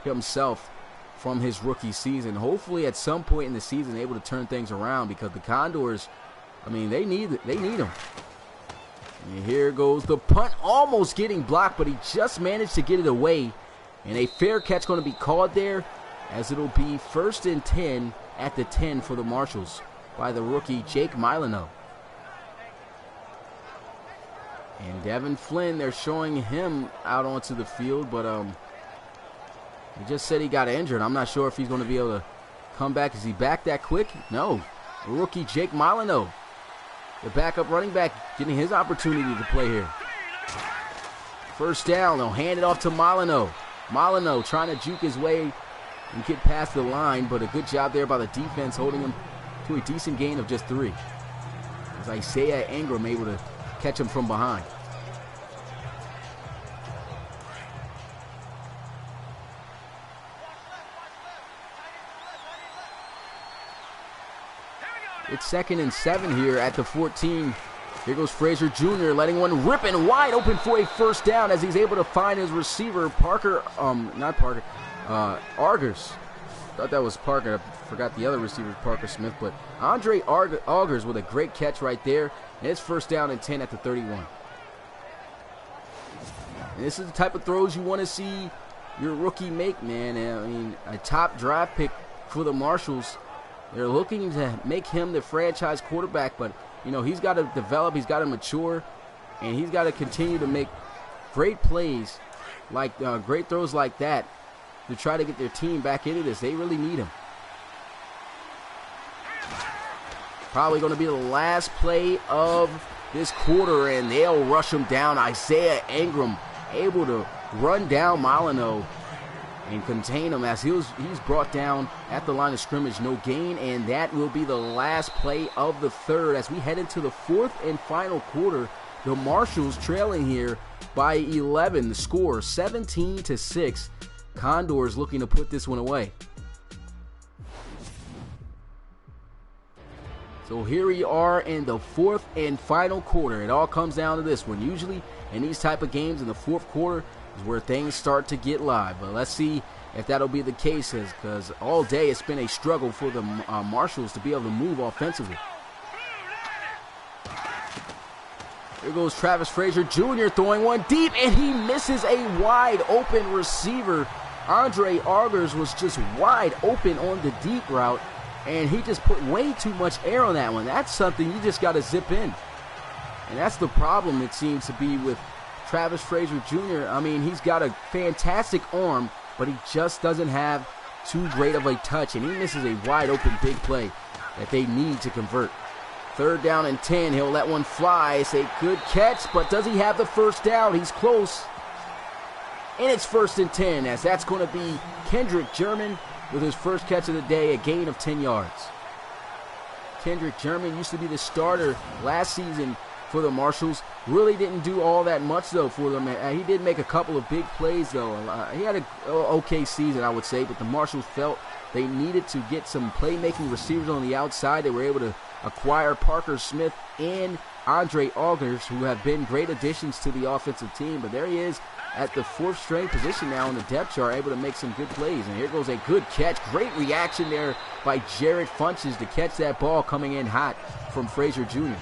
himself from his rookie season. Hopefully at some point in the season able to turn things around, because the Condors, I mean, they need him. And here goes the punt, almost getting blocked, but he just managed to get it away. And a fair catch going to be called there, as it'll be 1st and 10 at the 10 for the Marshals by the rookie Jake Milano. And Devin Flynn, they're showing him out onto the field, but he just said he got injured. I'm not sure if he's going to be able to come back. Is he back that quick? No. The rookie Jake Milano, the backup running back, getting his opportunity to play here. 1st down, they'll hand it off to Milano. Milano trying to juke his way and get past the line, but a good job there by the defense, holding him to a decent gain of just 3. As Isaiah Ingram able to catch him from behind. It's 2nd and 7 here at the 14. Here goes Frazier Jr. letting one rip and wide open for a 1st down as he's able to find his receiver, Argers. Thought that was Parker. I forgot the other receiver, Parker Smith. But Andre Augers with a great catch right there. And it's 1st down and 10 at the 31. And this is the type of throws you want to see your rookie make, man. I mean, a top draft pick for the Marshals. They're looking to make him the franchise quarterback, but, he's got to develop, he's got to mature, and he's got to continue to make great plays, like great throws like that, to try to get their team back into this. They really need him. Probably going to be the last play of this quarter, and they'll rush him down. Isaiah Ingram able to run down Molyneux and contain him as he's brought down at the line of scrimmage. No gain, and that will be the last play of the third as we head into the fourth and final quarter. The Marshals trailing here by 11. The score 17-6. Condors looking to put this one away. So here we are in the fourth and final quarter. It all comes down to this one. Usually in these type of games in the fourth quarter is where things start to get live. But let's see if that'll be the case, because all day it's been a struggle for the Marshals to be able to move offensively. Here goes Travis Frazier Jr. throwing one deep, and he misses a wide open receiver. Andre Augers was just wide open on the deep route, and he just put way too much air on that one. That's something you just got to zip in. And that's the problem, it seems to be, with Travis Frazier Jr. I mean, he's got a fantastic arm, but he just doesn't have too great of a touch, and he misses a wide open big play that they need to convert. 3rd down and 10. He'll let one fly. It's a good catch, but does he have the first down? He's close. And it's 1st and 10, as that's going to be Kendrick German with his first catch of the day, a gain of 10 yards. Kendrick German used to be the starter last season for the Marshals. Really didn't do all that much, though, for them. He did make a couple of big plays, though. He had an okay season, I would say, but the Marshals felt they needed to get some playmaking receivers on the outside. They were able to acquire Parker Smith and Andre Augers, who have been great additions to the offensive team. But there he is at the 4th string position now in the depth chart, able to make some good plays. And here goes a good catch. Great reaction there by Jared Funches to catch that ball coming in hot from Frazier Jr.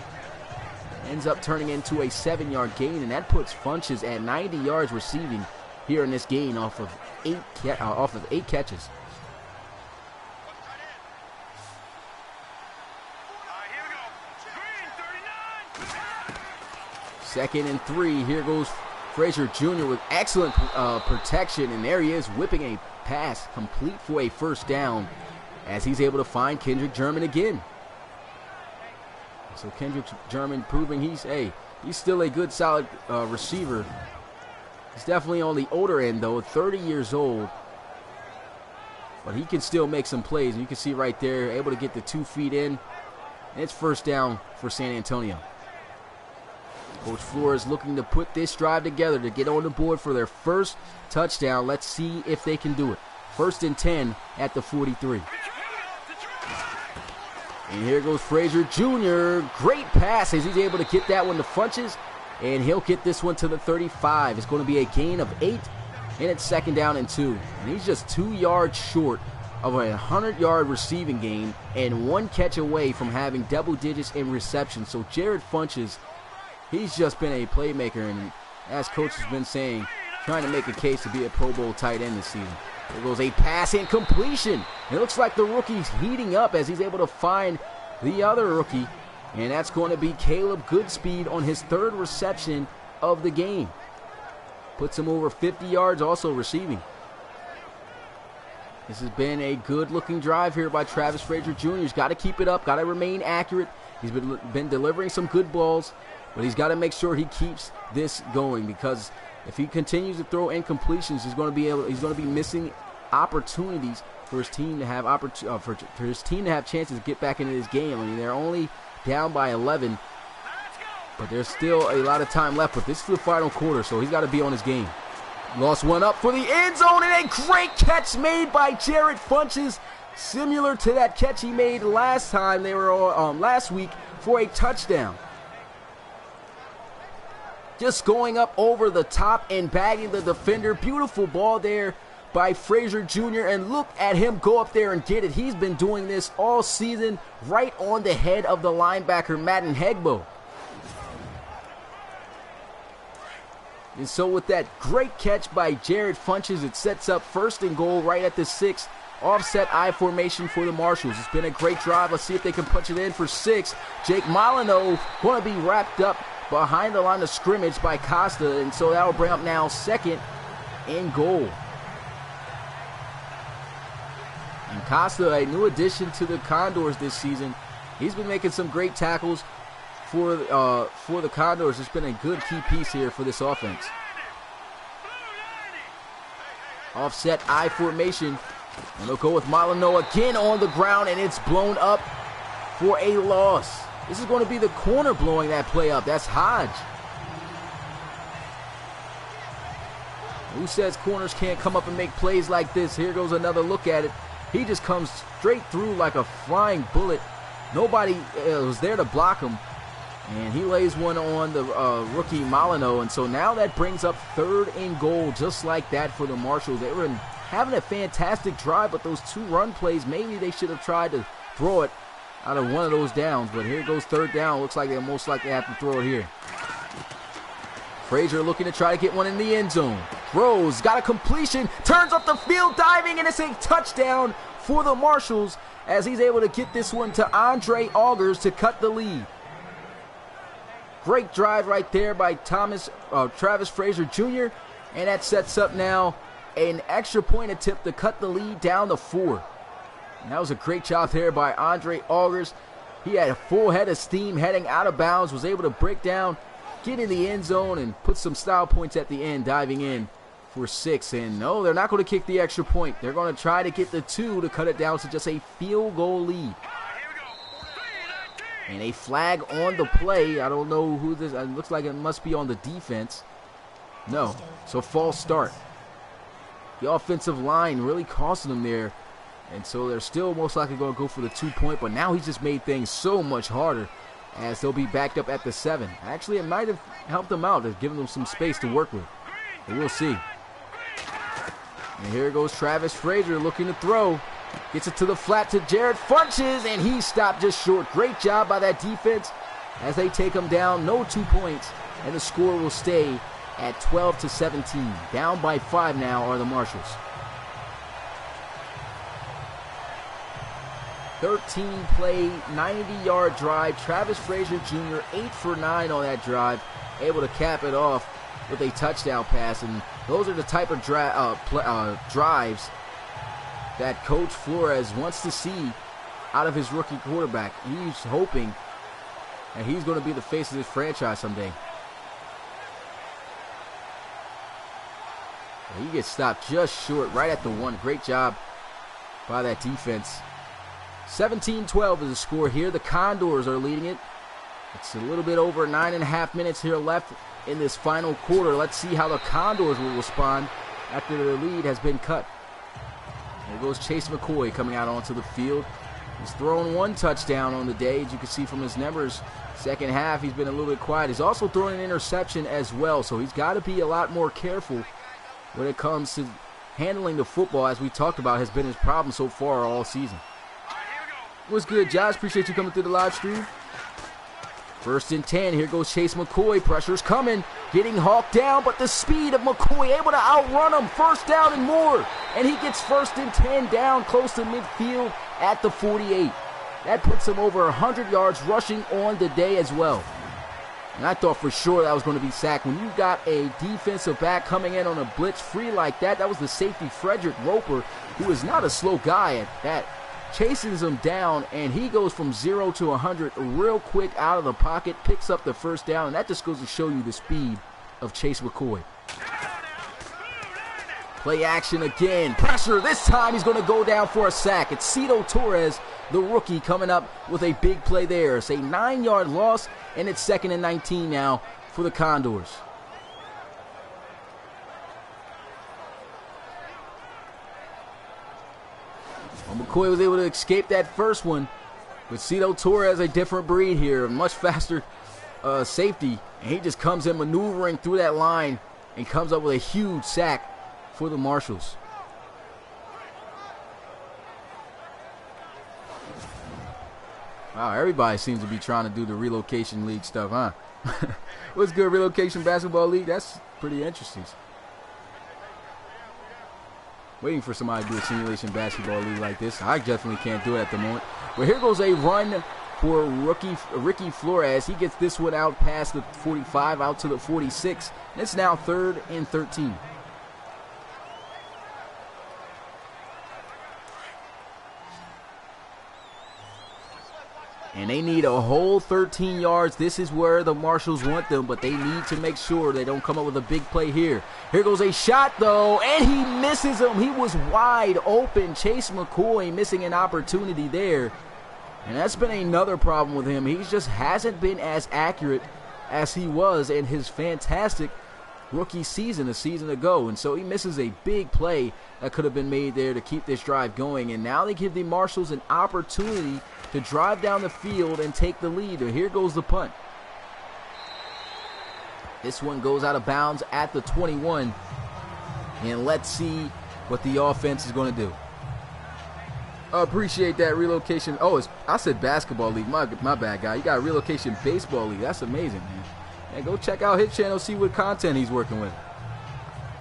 Ends up turning into a 7-yard gain, and that puts Funches at 90 yards receiving here in this game off of 8 catches. Second and 3. Here goes Frazier Jr. with excellent protection, and there he is whipping a pass complete for a first down as he's able to find Kendrick German again. So Kendrick German proving he's still a good solid receiver. He's definitely on the older end, though, 30 years old. But he can still make some plays, and you can see right there, able to get the 2 feet in. And it's first down for San Antonio. Coach Flores looking to put this drive together to get on the board for their first touchdown. Let's see if they can do it. 1st and 10 at the 43. And here goes Frazier Jr. Great pass as he's able to get that one to Funches. And he'll get this one to the 35. It's going to be a gain of 8. And it's 2nd down and 2. And he's just 2 yards short of a 100-yard receiving game and 1 catch away from having double digits in reception. So Jared Funches, he's just been a playmaker, and as Coach has been saying, trying to make a case to be a Pro Bowl tight end this season. There goes a pass and completion. It looks like the rookie's heating up as he's able to find the other rookie, and that's going to be Caleb Goodspeed on his 3rd reception of the game. Puts him over 50 yards also receiving. This has been a good-looking drive here by Travis Frazier Jr. He's got to keep it up, got to remain accurate. He's been delivering some good balls, but he's got to make sure he keeps this going, because if he continues to throw incompletions, he's going to be missing opportunities for his team to have for his team to have chances to get back into this game. I mean, they're only down by 11, but there's still a lot of time left. But this is the final quarter, so he's got to be on his game. Lost one up for the end zone, and a great catch made by Jared Funches, similar to that catch he made last time they were last week for a touchdown. Just going up over the top and bagging the defender. Beautiful ball there by Frazier Jr. And look at him go up there and get it. He's been doing this all season, right on the head of the linebacker, Madden Hegbo. And so with that great catch by Jared Funches, it sets up 1st and goal right at the 6. Offset I formation for the Marshals. It's been a great drive. Let's see if they can punch it in for 6. Jake Molyneux going to be wrapped up behind the line of scrimmage by Costa, and so that will bring up now 2nd and goal. Acosta, a new addition to the Condors this season. He's been making some great tackles for the Condors. It's been a good key piece here for this offense. Offset I formation. And they'll go with Molyneux again on the ground, and it's blown up for a loss. This is going to be the corner blowing that play up. That's Hodge. Who says corners can't come up and make plays like this? Here goes another look at it. He just comes straight through like a flying bullet. Nobody was there to block him. And he lays one on the rookie Molyneux. And so now that brings up 3rd and goal just like that for the Marshals. They were having a fantastic drive, but those 2 run plays, maybe they should have tried to throw it out of one of those downs. But here goes 3rd down. Looks like they'll most likely have to throw it here. Frazier looking to try to get one in the end zone. Throws, got a completion, turns up the field, diving, and it's a touchdown for the Marshals as he's able to get this one to Andre Augers to cut the lead. Great drive right there by Travis Frazier Jr., and that sets up now an extra point attempt to cut the lead down to 4. And that was a great job there by Andre Augers. He had a full head of steam heading out of bounds, was able to break down, get in the end zone, and put some style points at the end, diving in for 6. And no, they're not going to kick the extra point. They're going to try to get the 2 to cut it down to just a field goal lead. And a flag on the play. I don't know who this, it looks like it must be on the defense. No, so false start. The offensive line really costing them there. And so they're still most likely going to go for the 2-point, but now he's just made things so much harder as they'll be backed up at the 7. Actually, it might have helped them out, giving them some space to work with. But we'll see. And here goes Travis Frazier looking to throw. Gets it to the flat to Jared Funches, and he stopped just short. Great job by that defense as they take him down. No 2 points, and the score will stay at 12-17. Down by 5 now are the Marshals. 13-play, 90-yard drive. Travis Frazier Jr., 8 for 9 on that drive, able to cap it off with a touchdown pass. And those are the type of drives that Coach Flores wants to see out of his rookie quarterback. He's hoping that he's going to be the face of this franchise someday. He gets stopped just short, right at the 1. Great job by that defense. 17-12 is the score here. The Condors are leading it. It's a little bit over 9.5 minutes here left in this final quarter. Let's see how the Condors will respond after their lead has been cut. There goes Chase McCoy coming out onto the field. He's thrown 1 touchdown on the day, as you can see from his numbers. Second half, he's been a little bit quiet. He's also thrown an interception as well, so he's got to be a lot more careful when it comes to handling the football, as we talked about, has been his problem so far all season. What's good, Josh? Appreciate you coming through the live stream. 1st and 10. Here goes Chase McCoy. Pressure's coming. Getting hawked down, but the speed of McCoy able to outrun him. 1st down and more. And he gets 1st and 10 down close to midfield at the 48. That puts him over 100 yards rushing on the day as well. And I thought for sure that was going to be sacked. When you got a defensive back coming in on a blitz free like that, that was the safety Frederick Roper, who is not a slow guy at that. Chases him down, and he goes from 0 to 100 real quick out of the pocket, picks up the 1st down, and that just goes to show you the speed of Chase McCoy. Play action again. Pressure. This time he's going to go down for a sack. It's Cito Torres, the rookie, coming up with a big play there. It's a 9-yard loss, and it's 2nd and 19 now for the Condors. Well, McCoy was able to escape that first one, but Cito Torres, a different breed here, a much faster safety, and he just comes in maneuvering through that line and comes up with a huge sack for the Marshals. Wow, everybody seems to be trying to do the Relocation League stuff, huh? What's good, Relocation Basketball League? That's pretty interesting. Waiting for somebody to do a simulation basketball league like this. I definitely can't do it at the moment. But here goes a run for Ricky Flores. He gets this one out past the 45, out to the 46. And it's now 3rd and 13. And they need a whole 13 yards. This is where the Marshals want them, but they need to make sure they don't come up with a big play here. Here goes a shot, though, and he misses him. He was wide open. Chase McCoy missing an opportunity there. And that's been another problem with him. He just hasn't been as accurate as he was in his fantastic rookie season a season ago. And so he misses a big play that could have been made there to keep this drive going. And now they give the Marshals an opportunity to drive down the field and take the lead. And here goes the punt. This one goes out of bounds at the 21. And let's see what the offense is going to do. Appreciate that relocation. Oh, I said basketball league. My bad, guy. You got a relocation baseball league. That's amazing, man. And go check out his channel, see what content he's working with.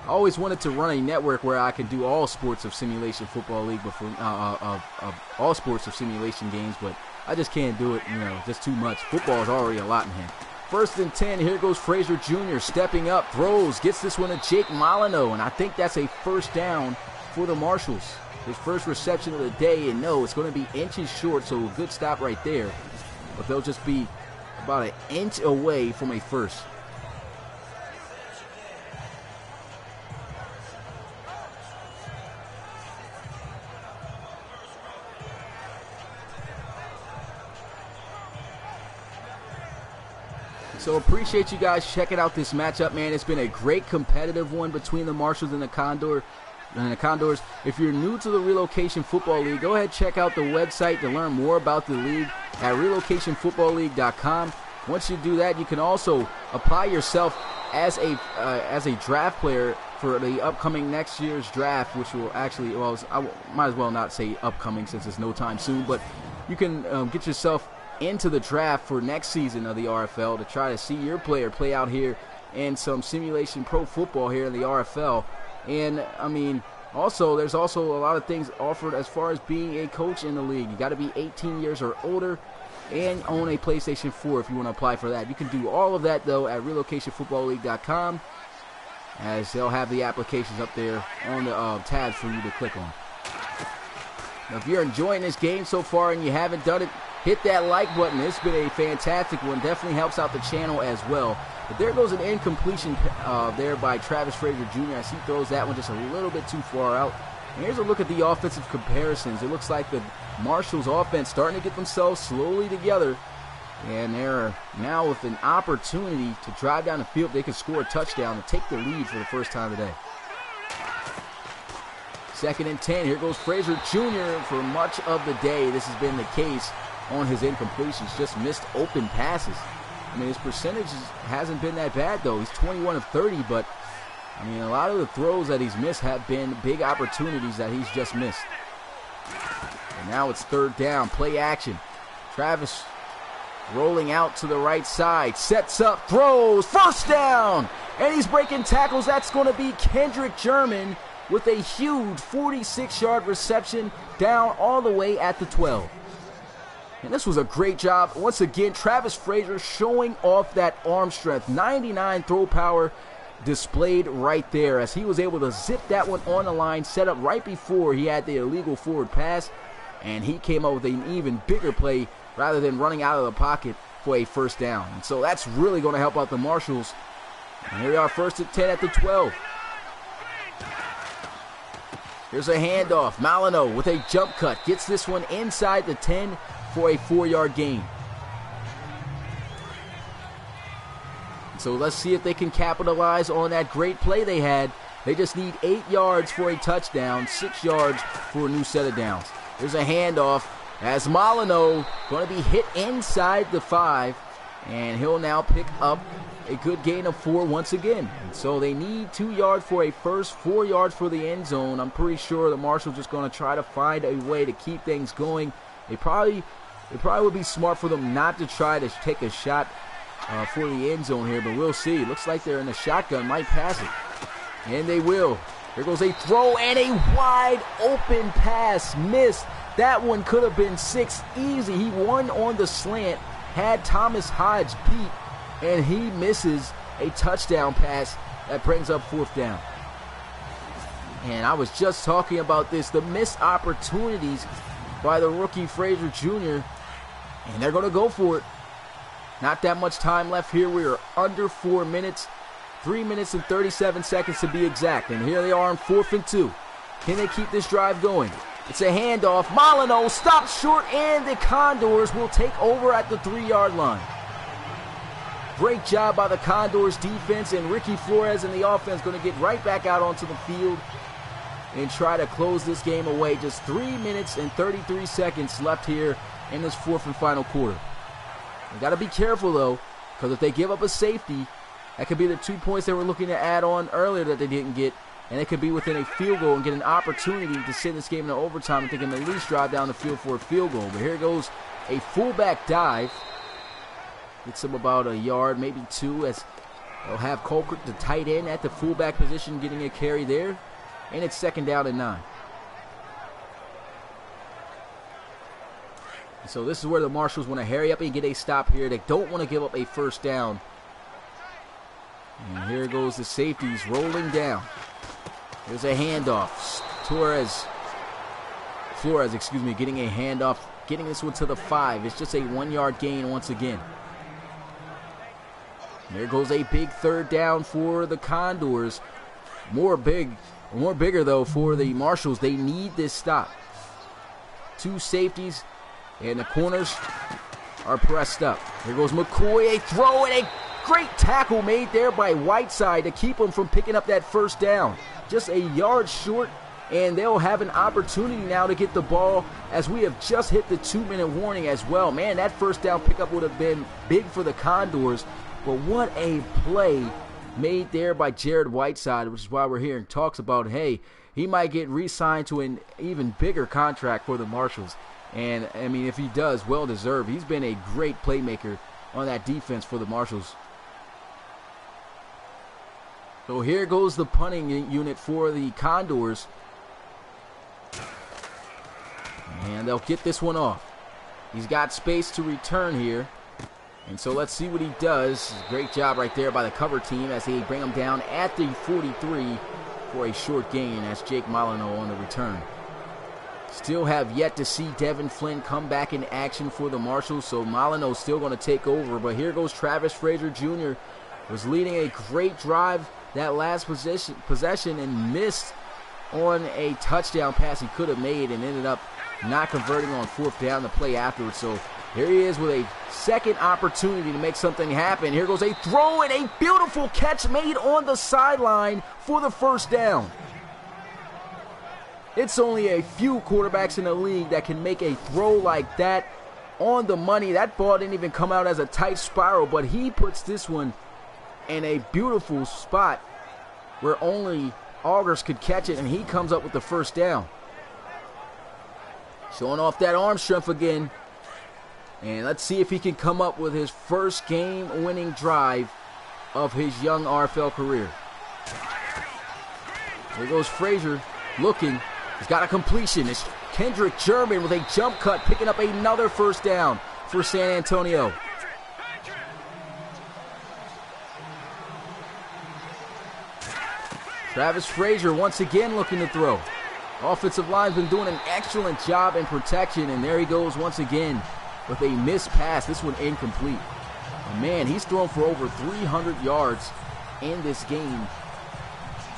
I always wanted to run a network where I can do all sports of simulation football league, before all sports of simulation games, but I just can't do it. Just too much. Football is already a lot in here. 1st and 10. Here goes Frazier Jr. stepping up, throws, gets this one to Jake Molyneux, and I think that's a first down for the Marshals. His first reception of the day, and no, it's going to be inches short, so a good stop right there. But they'll just be about an inch away from a first. So appreciate you guys checking out this matchup, man. It's been a great competitive one between the Marshals and the Condors. If you're new to the Relocation Football League, go ahead and check out the website to learn more about the league at relocationfootballleague.com. Once you do that, you can also apply yourself as a draft player for the upcoming next year's draft, which will actually, well, I might as well not say upcoming since it's no time soon, but you can get yourself into the draft for next season of the RFL to try to see your player play out here in some simulation pro football here in the RFL. And, I mean, also, there's also a lot of things offered as far as being a coach in the league. You got to be 18 years or older and own a PlayStation 4 if you want to apply for that. You can do all of that, though, at relocationfootballleague.com, as they'll have the applications up there on the tabs for you to click on. Now, if you're enjoying this game so far and you haven't done it, hit that like button. It's been a fantastic one. Definitely helps out the channel as well. But there goes an incompletion there by Travis Frazier Jr. as he throws that one just a little bit too far out. And here's a look at the offensive comparisons. It looks like the Marshals offense starting to get themselves slowly together. And they're now with an opportunity to drive down the field. They can score a touchdown and take the lead for the first time today. 2nd and 10. Here goes Frazier Jr. for much of the day. This has been the case on his incompletions. Just missed open passes. I mean, his percentage hasn't been that bad, though. He's 21 of 30, but, I mean, a lot of the throws that he's missed have been big opportunities that he's just missed. And now it's 3rd down, play action. Travis rolling out to the right side, sets up, throws, 1st down! And he's breaking tackles. That's going to be Kendrick German with a huge 46-yard reception down all the way at the 12. And this was a great job. Once again, Travis Frazier showing off that arm strength. 99 throw power displayed right there as he was able to zip that one on the line, set up right before he had the illegal forward pass. And he came up with an even bigger play rather than running out of the pocket for a 1st down. And so that's really going to help out the Marshals. And here we are, 1st and 10 at the 12. Here's a handoff. Molyneux with a jump cut. Gets this one inside the 10 for a 4-yard gain. So let's see if they can capitalize on that great play they had. They just need 8 yards for a touchdown, 6 yards for a new set of downs. There's a handoff as Molyneux going to be hit inside the 5, and he'll now pick up a good gain of 4 once again. And so they need 2 yards for a first, 4 yards for the end zone. I'm pretty sure the Marshals just going to try to find a way to keep things going. It probably would be smart for them not to try to take a shot for the end zone here, but we'll see. Looks like they're in the shotgun, might pass it. And they will. Here goes a throw and a wide open pass. Missed. That one could have been 6 easy. He won on the slant, had Thomas Hodge beat, and he misses a touchdown pass that brings up 4th down. And I was just talking about this, the missed opportunities by the rookie Frazier Jr. And they're going to go for it. Not that much time left here. We are under 4 minutes. 3 minutes and 37 seconds to be exact. And here they are on 4th and 2. Can they keep this drive going? It's a handoff. Molyneux stops short, and the Condors will take over at the 3-yard line. Great job by the Condors defense, and Ricky Flores and the offense going to get right back out onto the field and try to close this game away. Just 3 minutes and 33 seconds left here in this 4th and final quarter. You got to be careful, though, because if they give up a safety, that could be the 2 points they were looking to add on earlier that they didn't get, and it could be within a field goal and get an opportunity to send this game into overtime and they can at least drive down the field for a field goal. But here goes a fullback dive. Gets him about a yard, maybe 2, as they'll have Colquitt, the tight end, at the fullback position, getting a carry there. And it's 2nd down and 9. So this is where the Marshals want to hurry up and get a stop here. They don't want to give up a 1st down. And here goes the safeties rolling down. There's a handoff. Flores, getting a handoff, getting this one to the 5. It's just a 1-yard gain once again. There goes a big 3rd down for the Condors. More bigger though for the Marshals. They need this stop. 2 safeties, and the corners are pressed up. Here goes McCoy, a throw, and a great tackle made there by Whiteside to keep him from picking up that 1st down. Just a yard short, and they'll have an opportunity now to get the ball as we have just hit the 2-minute warning as well. Man, that 1st down pickup would have been big for the Condors, but what a play made there by Jared Whiteside, which is why we're hearing talks about, hey, he might get re-signed to an even bigger contract for the Marshals. And, I mean, if he does, well-deserved. He's been a great playmaker on that defense for the Marshals. So here goes the punting unit for the Condors. And they'll get this one off. He's got space to return here. And so let's see what he does. Great job right there by the cover team as they bring him down at the 43 for a short gain. That's Jake Molyneux on the return. Still have yet to see Devin Flynn come back in action for the Marshals, so Molyneux's still going to take over. But here goes Travis Frazier Jr. Was leading a great drive that last possession and missed on a touchdown pass he could have made and ended up not converting on 4th down the play afterwards. So here he is with a second opportunity to make something happen. Here goes a throw and a beautiful catch made on the sideline for the 1st down. It's only a few quarterbacks in the league that can make a throw like that on the money. That ball didn't even come out as a tight spiral, but he puts this one in a beautiful spot where only Augers could catch it, and he comes up with the 1st down. Showing off that arm strength again. And let's see if he can come up with his first game-winning drive of his young RFL career. Here goes Frazier looking. He's got a completion. It's Kendrick German with a jump cut, picking up another 1st down for San Antonio. Travis Frazier once again looking to throw. Offensive line's been doing an excellent job in protection, and there he goes once again with a missed pass. This one incomplete. And man, he's thrown for over 300 yards in this game.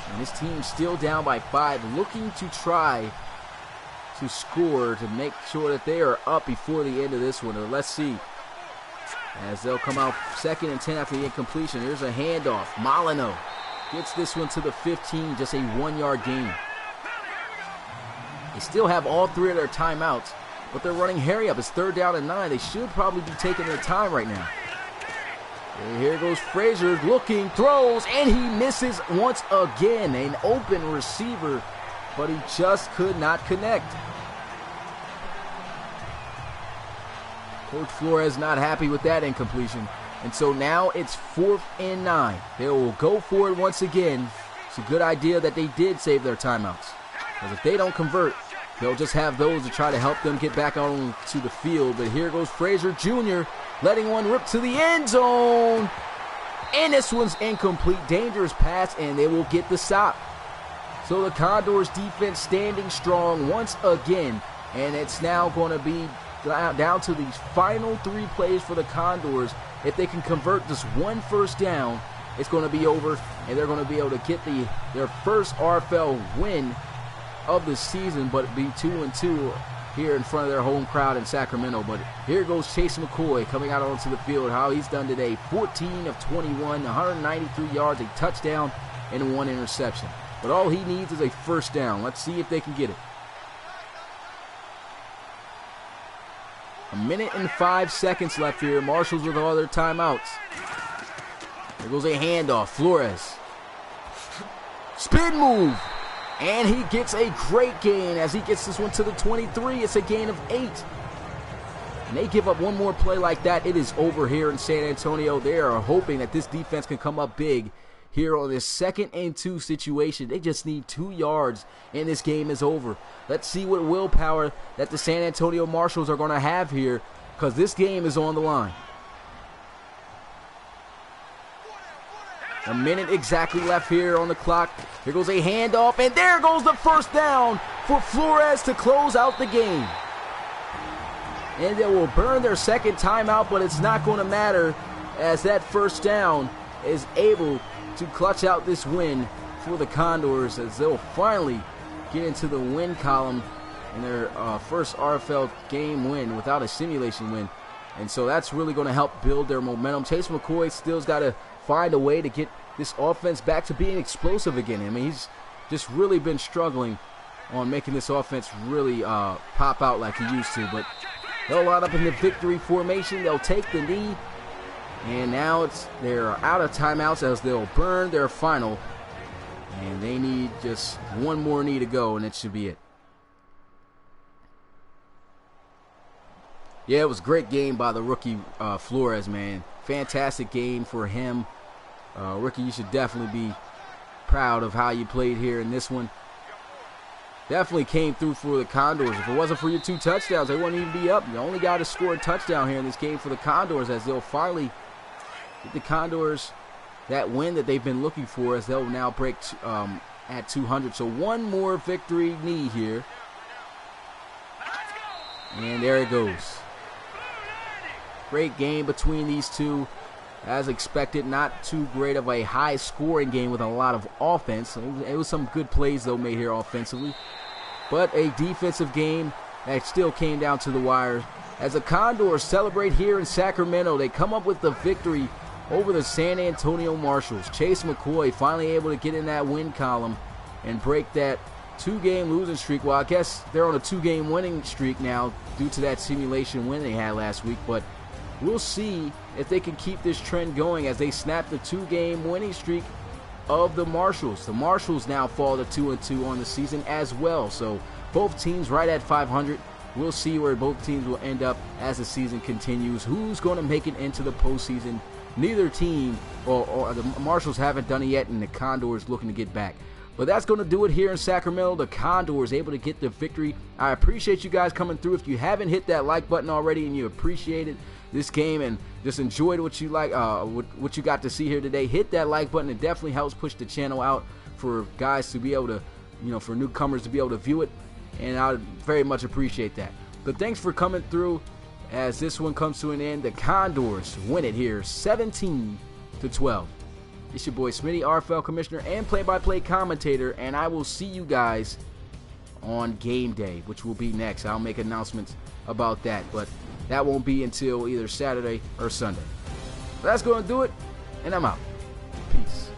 And his team's still down by 5, looking to try to score to make sure that they are up before the end of this one. Or let's see. As they'll come out 2nd and 10 after the incompletion. Here's a handoff. Molyneux gets this one to the 15, just a 1-yard gain. They still have all 3 of their timeouts, but they're running hurry up. It's 3rd down and 9. They should probably be taking their time right now. And here goes Frazier looking, throws, and he misses once again. An open receiver, but he just could not connect. Coach Flores not happy with that incompletion. And so now it's 4th and 9. They will go for it once again. It's a good idea that they did save their timeouts. Because if they don't convert, they'll just have those to try to help them get back on to the field. But here goes Frazier Jr. letting one rip to the end zone. And this one's incomplete. Dangerous pass, and they will get the stop. So the Condors defense standing strong once again. And it's now going to be down to these final 3 plays for the Condors. If they can convert just 1 first down, it's going to be over, and they're going to be able to get their first RFL win of the season, but be 2-2 here in front of their home crowd in Sacramento. But here goes Chase McCoy coming out onto the field. How he's done today: 14 of 21, 193 yards, a touchdown, and 1 interception. But all he needs is a first down. Let's see if they can get it. 1 minute and 5 seconds left here. Marshals with all their timeouts. There goes a handoff. Flores. Spin move. And he gets a great gain as he gets this one to the 23. It's a gain of 8. And they give up one more play like that, it is over here in San Antonio. They are hoping that this defense can come up big here on this 2nd and 2 situation. They just need 2 yards and this game is over. Let's see what willpower that the San Antonio Marshals are going to have here, because this game is on the line. A minute exactly left here on the clock. Here goes a handoff, and there goes the first down for Flores to close out the game. And they will burn their 2nd timeout, but it's not going to matter, as that first down is able to clutch out this win for the Condors, as they'll finally get into the win column in their first RFL game win without a simulation win. And so that's really going to help build their momentum. Chase McCoy still's got to find a way to get this offense back to being explosive again. I mean, he's just really been struggling on making this offense really pop out like he used to. But they'll line up in the victory formation. They'll take the knee. And now they're out of timeouts, as they'll burn their final. And they need just one more knee to go, and it should be it. Yeah, it was a great game by the rookie Flores, man. Fantastic game for him. Rookie, you should definitely be proud of how you played here in this one. Definitely came through for the Condors. If it wasn't for your 2 touchdowns, they wouldn't even be up. The only guy to score a touchdown here in this game for the Condors, as they'll finally get the Condors that win that they've been looking for, as they'll now break at 200. So one more victory knee here. And there it goes. Great game between these two. As expected, not too great of a high-scoring game with a lot of offense. It was some good plays, though, made here offensively. But a defensive game that still came down to the wire. As the Condors celebrate here in Sacramento, they come up with the victory over the San Antonio Marshals. Chase McCoy finally able to get in that win column and break that 2-game losing streak. Well, I guess they're on a 2-game winning streak now due to that simulation win they had last week. But we'll see if they can keep this trend going as they snap the 2-game winning streak of the Marshals. The Marshals now fall to 2-2 on the season as well. So both teams right at 500. We'll see where both teams will end up as the season continues. Who's going to make it into the postseason? Neither team, or the Marshals haven't done it yet, and the Condors looking to get back. But that's going to do it here in Sacramento. The Condors able to get the victory. I appreciate you guys coming through. If you haven't hit that like button already and you appreciated this game and just enjoyed what you like, what you got to see here today, hit that like button. It definitely helps push the channel out for guys to be able to, for newcomers to be able to view it. And I would very much appreciate that. But thanks for coming through as this one comes to an end. The Condors win it here 17-12. It's your boy Smitty, RFL Commissioner and play-by-play commentator, and I will see you guys on game day, which will be next. I'll make announcements about that, but that won't be until either Saturday or Sunday. But that's going to do it, and I'm out. Peace.